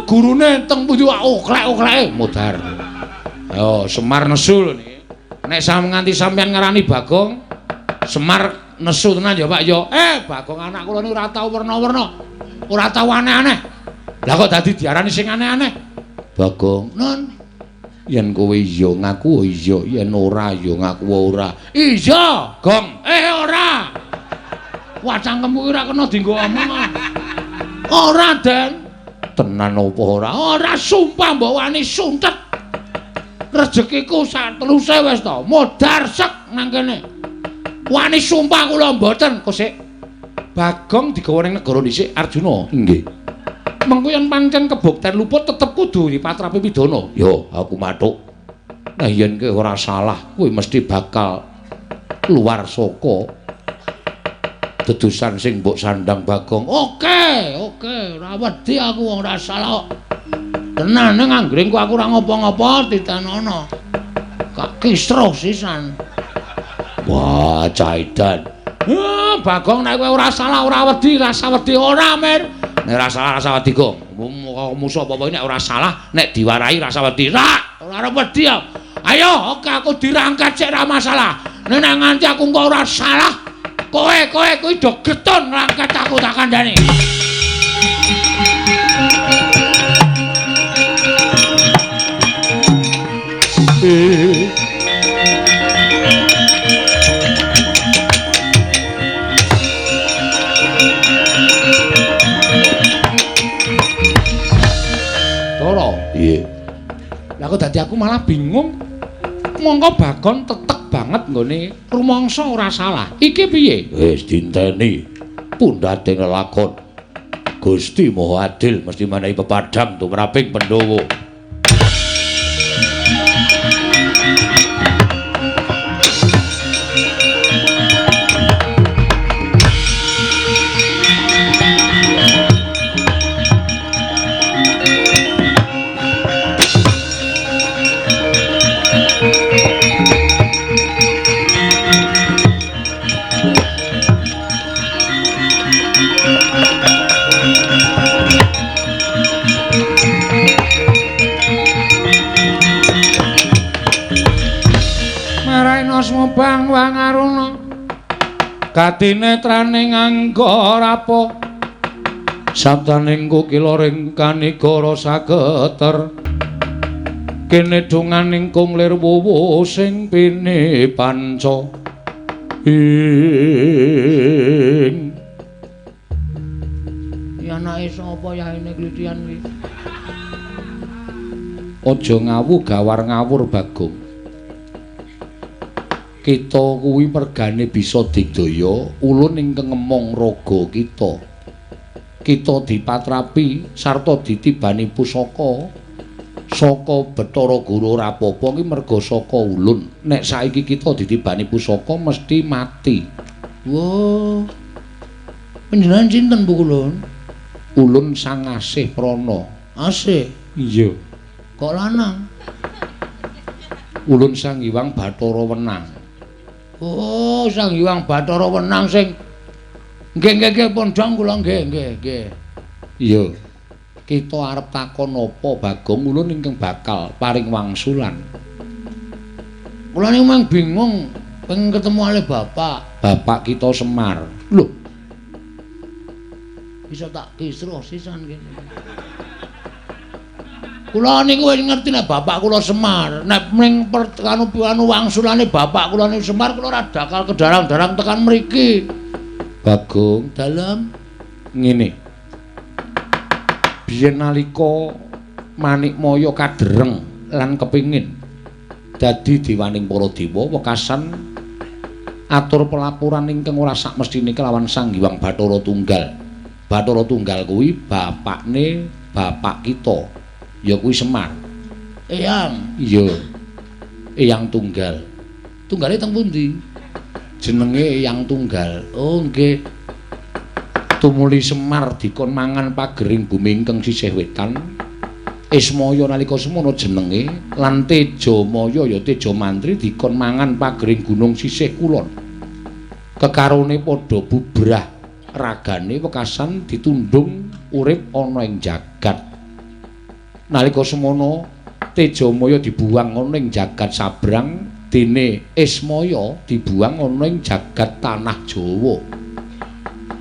Gurune teng pundi wae oklek-okleke mudhar. Ayo Semar nesu lho niki. Nek nganti sampeyan ngarani Bagong, Semar nesu tenan ya Pak ya. Bagong anak kula niku ora tau werna-werna. ora tau aneh-aneh. Lah kok dadi diarani sing aneh-aneh? Bagong, Nun. yen kowe iya ngaku iya, yen ora ya ngaku ora. Iya, Gong. Ora. Wah, cangkemmu ora kena dienggo omong. Ora, Den. Tenan apa ora? Ora sumpah mbok wani suntet. Rezekiku sak teluse wis to, modar sek nang kene. Wani sumpah kula mboten, Kosik. Bagong digawa ning negara dhisik Arjuna. Nggih. Mengko yen pancen kebukten luput tetep kudu dipatrapi pidana. Yo, aku matuk. Nah yen kowe ora salah, kowe mesti bakal keluar saka dedusan sing mbok sandang Bagong. Oke, ora wedi aku wong ora salah. Tenan ning anggringku aku ora ngopo-ngopo ditanono. Kak kisruh sisan. Wah, caidan. Bagong nek kowe ora salah ora wedi, rasa wedi ora, Mir. Nek ora salah rasa wedi, Gong. Musuh apa nek ora salah, nek diwarai rasa wedi. Ora wedi ya. Ayo, oke aku dirangkat sik ora masalah. Nek nganti aku kok ora salah, kowe kuwi do getun rangkat aku tak kandhani. Toro. Iya. Lah kok dadi aku malah bingung. Mongko Bagon tetek banget nggone rumangsa ora salah. Iki piye? Wis dinteni pundhating lelakon. Gusti Maha Adil mesti menehi pepadhang tumraping Pandhawa. Bang Wangaruna katinetraning angga rapo sabdaning kukiloring kanigara sageter kene donganing kunglir wuwu sing pine panca ing ya anake sapa yaene klitian iki aja ngawu gawar ngawur Bagong. Kita kuwi mergane bisa digdaya ulun ingkang ngemong raga kita. Kita dipatrapi sarta ditibani pusaka saka Bathara Guru ora apa-apa ki merga saka ulun. Nek saiki kita ditibani pusaka mesti mati. Wah. Panjenengan sinten Bu Ulun? Ulun Sang Asih Prana. Asih? Iya. Kok lanang? Ulun Sang Hyang Bathara Wenang. Oh, Sang Hyang Bathara Wenang sing nggih pondhong kula nggih. Iya. Kita arep takon apa Bagong ulun ingkang bakal paring wangsulan. Kula niku mung bingung pengen ketemu ale bapak. Bapak kita Semar. Lho. Bisa tak kisruh sisan kene. Kula niku wis ngerti nek bapak kula Semar. Nek ning anu wangsulane bapak kula niku Semar kula ora bakal kedarang-darang tekan mriki. Bagong dalem ngene. Biyen nalika Manikmaya kadereng lan kepingin dadi dewaning para dewa wekasan atur pelapuran ingkang ora sak mestine kelawan Sang Hyang Bathara Tunggal. Bathara Tunggal kuwi bapakne bapak kita. Ya kuwi Semar. Eyang. Iya. Eyang Tunggal. Tunggale teng pundi? Jenenge Eyang Tunggal. Oh, nggih. Tumuli Semar dikon mangan pagering bumi ingkang sisih wetan. Ismaya nalika semono jenenge lan Tejamaya ya Teja Mantri dikon mangan pagering gunung sisih kulon. Kekarone padha bubrah ragane wekasan ditundung urip ana ing jagat. Nalika semono Tejamaya dibuang ana ing jagat sabrang dene Ismaya dibuang ana ing jagat tanah Jawa.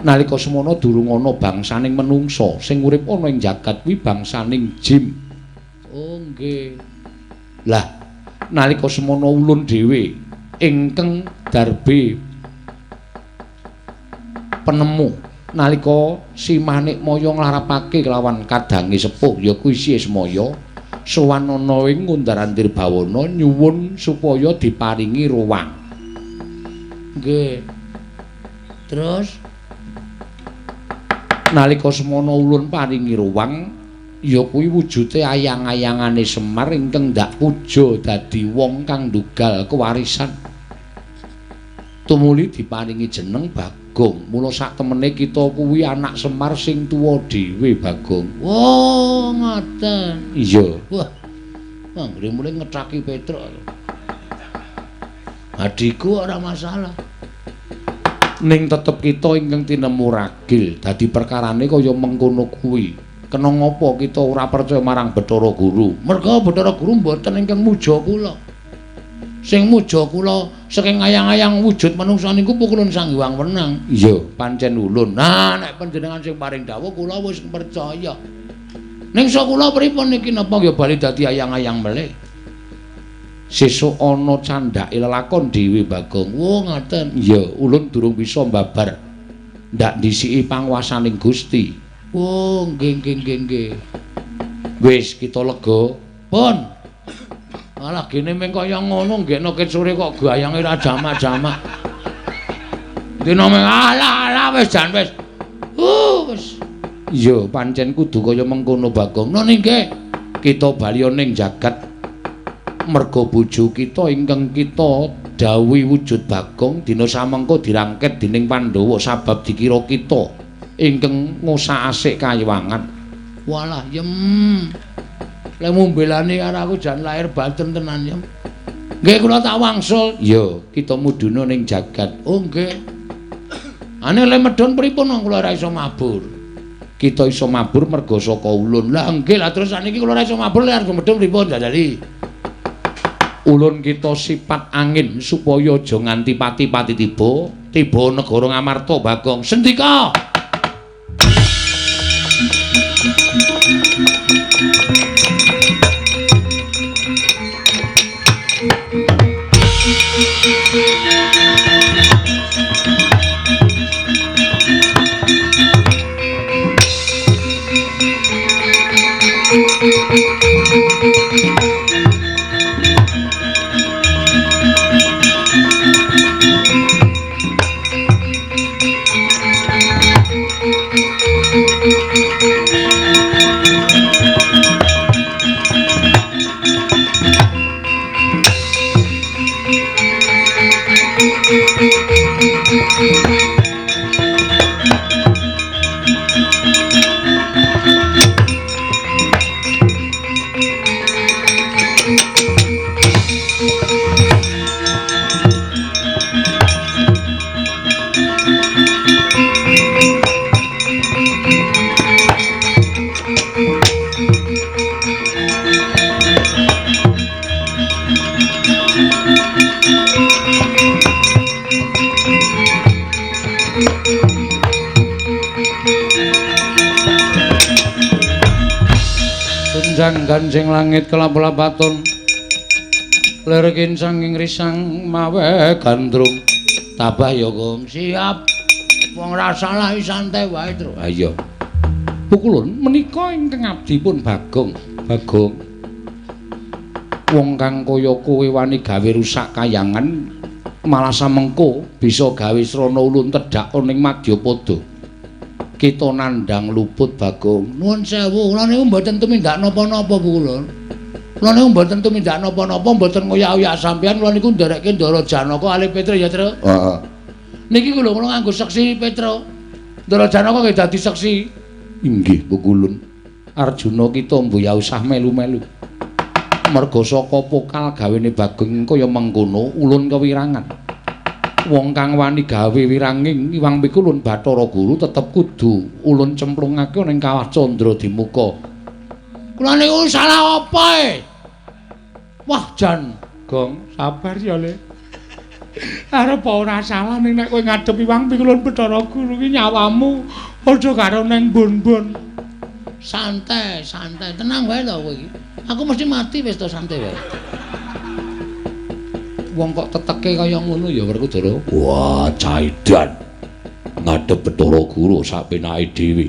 Nalika semana durung ana bangsaning menungsa sing urip ana ing jagat kuwi bangsaning jin. Oh nggih. Lah nalika semana ulun dhewe ingkang darbe penemu nalika si Manikmaya nglarapake kelawan kadange sepuh ya kuwi si Ismaya sowan ana ing Ngundaran Tirbawana nyuwun supaya diparingi ruwang. Nggih. Terus nalika semana ulun paringi ruwang ya kuwi wujude ayang-ayangane Semar ingkang ndak puja dadi wong kang ndugal kewarisan. Tumuli diparingi jeneng Bagong. Mula sak temene kita kuwi anak Semar sing tuwa dhewe Bagong. Oh, ngoten. Iya. Wah. Anggere mulai ngetraki Petruk. Adikku ora masalah. Ning tetep kita ingkang tinemu ragil. Dadi perkarane kaya mengkono kuwi. Kena ngopo kita ora percaya marang Bathara Guru? Merga Bathara Guru mboten ingkang muja kula. Sing muja kula saking ayang-ayang wujud manungsa niku pukulun Sang Hyang Wenang. Iya, pancen ulun. Nah, nek panjenengan sing paring dawuh kula wis percaya. Ning sok kula pripun niki napa ya bali dadi ayang-ayang melih? Sesuk ana candhake lelakon dhewe Bagong. Oh, ngoten. Iya, ulun durung bisa mbabar. Ndak ndisiki panguwasaning Gusti. Oh, nggih. Wis kita lega. Pun. Alah gene meng kaya ngono nggekno ket sore kok gayange ra jamak-jamak. Dina meng alah wis jan wis. Wis. Iya, pancen kudu kaya mengkono Bagong. Nah nggih. Kita bali ning jagat merga bojo kita ingkang kita dawuhi wujud Bagong dina samengko dirangket dening Pandhawa sabab dikira kita ingkang ngosak asik kayiwangan. Walah, yem. Lek mbelani karo aku jan lahir baten tenan, yem. Nggih kula tak wangsul. Iya, kita mudhuna ning jagat. Oh, nggih. Ane lek medhon pripun kula ora iso mabur. Kita iso mabur merga saka ulun. Lah nggih, lah terus saniki kula ora iso mabur lek arep medhon pripun dadali? Ulun kita sipat angin supaya aja nganti pati-pati tiba negara Ngamarta Bagong. Sendika. Janggan sing langit kelap-lapaton lerkin sanging risang mawe gandrung tabah ya Gong siap wong ra salah santai wae terus ayo pukulun menika ingkang abdi pun Bagong wong kang kaya kowe wani gawe rusak kayangan malah samengko bisa gawe srana ulun tedhak ning Madyapada kita nandang luput Bagong. Nuwun sewu, kula niku mboten tumindak napa-napa Bu kula. Kula niku mboten tumindak napa-napa, mboten ngoyak-oyak sampeyan, kula niku nderekke Ndara Janaka Ali Petra ya, Tru. Heeh. Niki kula nganggo seksi Petra. Ndara Janaka nggih dadi seksi. Inggih, Bu Kulun. Arjuna kita mboya usah melu-melu. Merga saka pokal gawene Bagong kaya mengkono ulun kewirangan. Wong kang wani gawe wiranging Iwang Pikulun Bathara Guru tetep kudu ulun cemplungake ning kawah Candra Dimuka. Kula niku salah apa e? Wah jan, Gong, sabar ya Le. Arep ora salah ning nek kowe ngadep Iwang Pikulun Bathara Guru ki nyawamu padha karo neng bon-bon. Santai, santai, tenang wae to kowe iki. Aku mesti mati wis to santai wae. Wong kok teteke kaya ngono ya Werkudara. Wah, caidan. Ngadep Bathara Guru sak penake dhewe.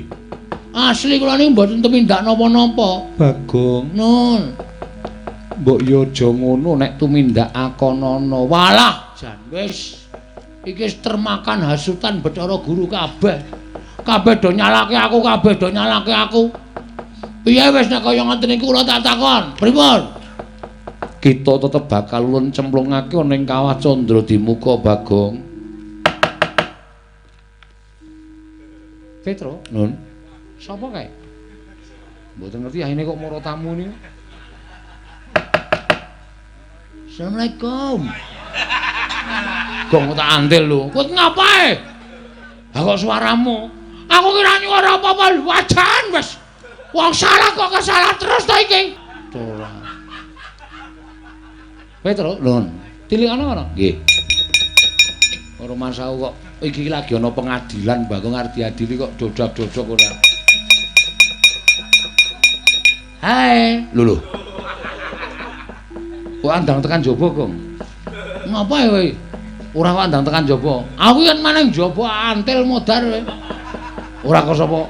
Asli kula niku mboten tumindak napa-napa. Bagong, Nun. mbok yo aja ngono nek tumindak akonana. Walah, jan wis iki wis termakan hasutan Bathara Guru kabeh. Kabeh do nyalake aku, kabeh do nyalake aku. Piye wis nek kaya ngoten iki kula tak takon. Pripun? Kita tetep bakal ulun cemplungake ana ing Kawah Candradimuka, Bagong. Petro, Nun, sapa kae? Mboten ngerti ahine kok mara tamu niku. Assalamualaikum. Gong tak andel lho. Kowe ngapae? Ha kok suaramu? Aku kira nyuara apa-apa lho, wajan wis. Wong salah kok kesalah terus ta iki? Ora. Petro, Nun, tilikane ora? nggih. Ora masau kok iki lagi ana pengadilan Bagong arep diadili kok dodak-dodok ora. Hai, Lho. Kok andang tekan jaba, Gong? ngapae kowe? Ora kok andang tekan jaba. Aku yen maneng jaba antil modar kowe. Ora kok sapa?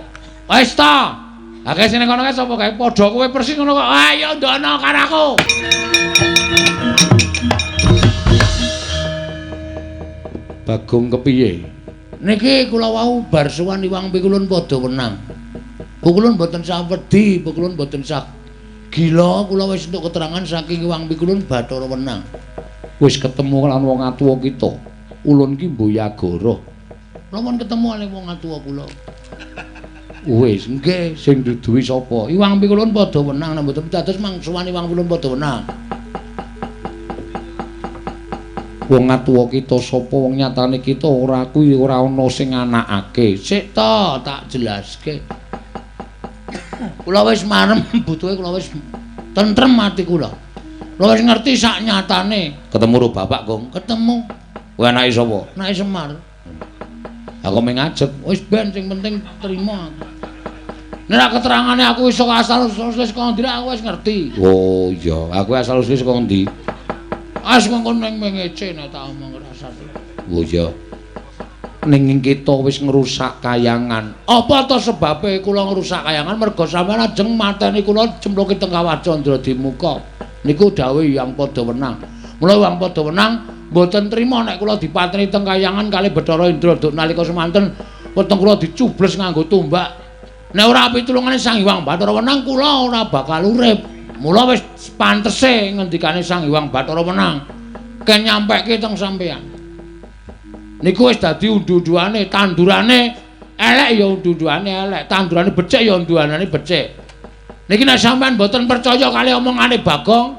Wis ta. Akeh sing kono kae sapa kae? Padha kowe persis ngono kok. Ayo ndono karo aku. Bagong kepiye? Niki kula wau bar sowan Iwang Pikulun padha wenang. Pikulun boten sak wedi, Pikulun boten sak gila, kula wis entuk keterangan saking Iwang Pikulun Bathara Wenang. Wis ketemu lan wong atuwa kita. Ulun ki Mboyagara. Lamun ketemu kali wong atuwa kula. Wis nggih, sing duduhi sapa? Iwang Pikulun padha wenang, nek mboten dados mangsuwan Iwang Pikulun padha wenang. Wong atuwa kita sapa? Wong nyatane kita ora kuwi ora ana sing anakake. Sik to, tak jelaske. Kula wis marem butuhe kula wis tentrem ati kula. Kula wis ngerti sak nyatane. Ketemu karo bapak, Gong. Ketemu Kowe anake sapa? Nake Semar. Aku mung ngajak. Wis ben sing penting trima aku. Nek keterangane aku iso asal-usul kok ndira aku wis ngerti. Oh iya, aku asal-usul saka ndi? As mengkon ning mengece nek tak omong rasa. Oh iya. Ning kita wis ngrusak kayangan. Apa to sebabe kula ngrusak kayangan merga sampeyan ajeng mateni kula cemplungke teng Kawah Candradimuka. Niku dawuh yang padha wenang. Mula wong padha wenang mboten trima nek kula dipateni teng kayangan kali Bathara Indra duk nalika semanten weteng kula dicubles nganggo tombak. Nek ora pitulungane Sang Hyang Bathara Wenang kula ora bakal urip. Mula wis pantese ngendikane Sang Hyang Bathara Wenang ken nyampeke teng sampeyan. Niku wis dadi undu-unduane, tandurane elek ya undu-unduane elek, tandurane becik ya undu-unduane becik. Niki nek sampean mboten percaya kali omongane Bagong,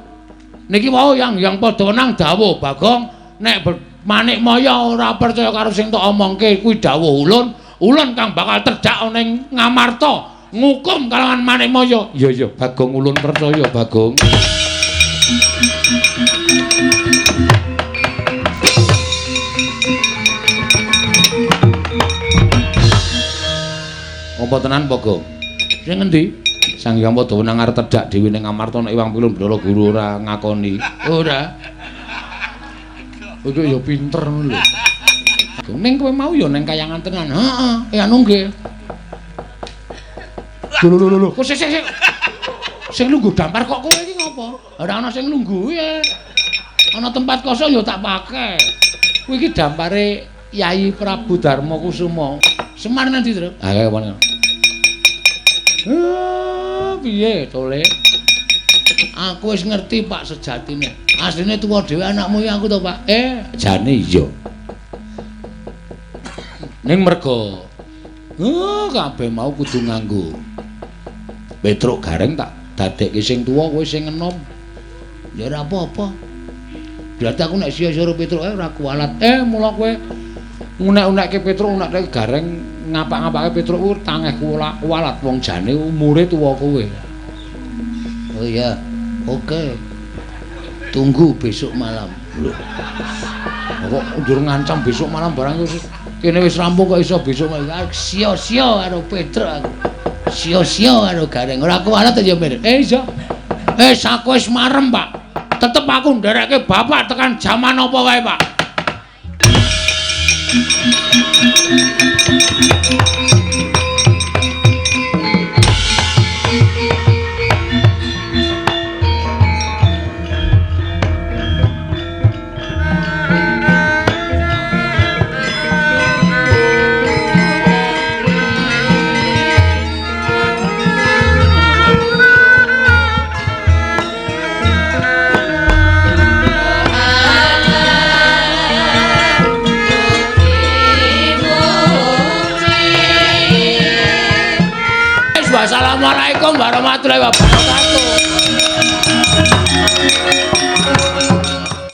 niki wau yang padha wenang dawuh Bagong, nek Manik Maya ora percaya karo sing tok omongke kuwi dawuh ulun, ulun kang bakal terjak ning Ngamarta ngukum kalangan Manik Maya. Iya iya, Bagong ulun percaya, Bagong. Apa tenan, Bagong? Sing endi? Sang Hyang Padhawenang arep tedhak dhewe ning Ngamarta nek Iwang Pikulun Bathara Guru ora ngakoni. Ora. Iku ya pinter ngono lho. Ning kowe mau ya ning kayangan tenan. Heeh, ya nggih. Lho. Kok sik. Sing lungguh dampar kok kowe iki ngopo? Ora ana sing lungguh ya. Ana tempat kosong ya tak pake. Kuwi iki dampare Yai Prabu Darma Kusuma. Semar nanti, Tru. Ah kaya ngono. Piye, Tole? Aku wis ngerti, Pak, sejatine. Asline tuwa dhewe anakmu ya aku to, Pak. Jane iya. Ning merga kabeh mau kudu nganggo petruk gareng tak dadekke sing tuwa kowe sing enom. Ya ora apa-apa. Berarti aku nek sia-sia petruk ora kualat. Mula kowe Unek-unekke petruk, unekke gareng, ngapak-ngapake petruk ku tangeh kualat wong jane umure tuwa kowe. Oh iya. Oke. Tunggu besok malam. Kok njur ngancam besok malam barang kene wis rampung kok iso besok sia-sia karo Pedro aku. Sia-sia karo Gareng. Ora kuwalat ya, Mir. Iso. Saku wis marem, Pak. Tetep aku nderekke bapak tekan jaman apa wae, Pak. Assalamualaikum warahmatullahi wabarakatuh.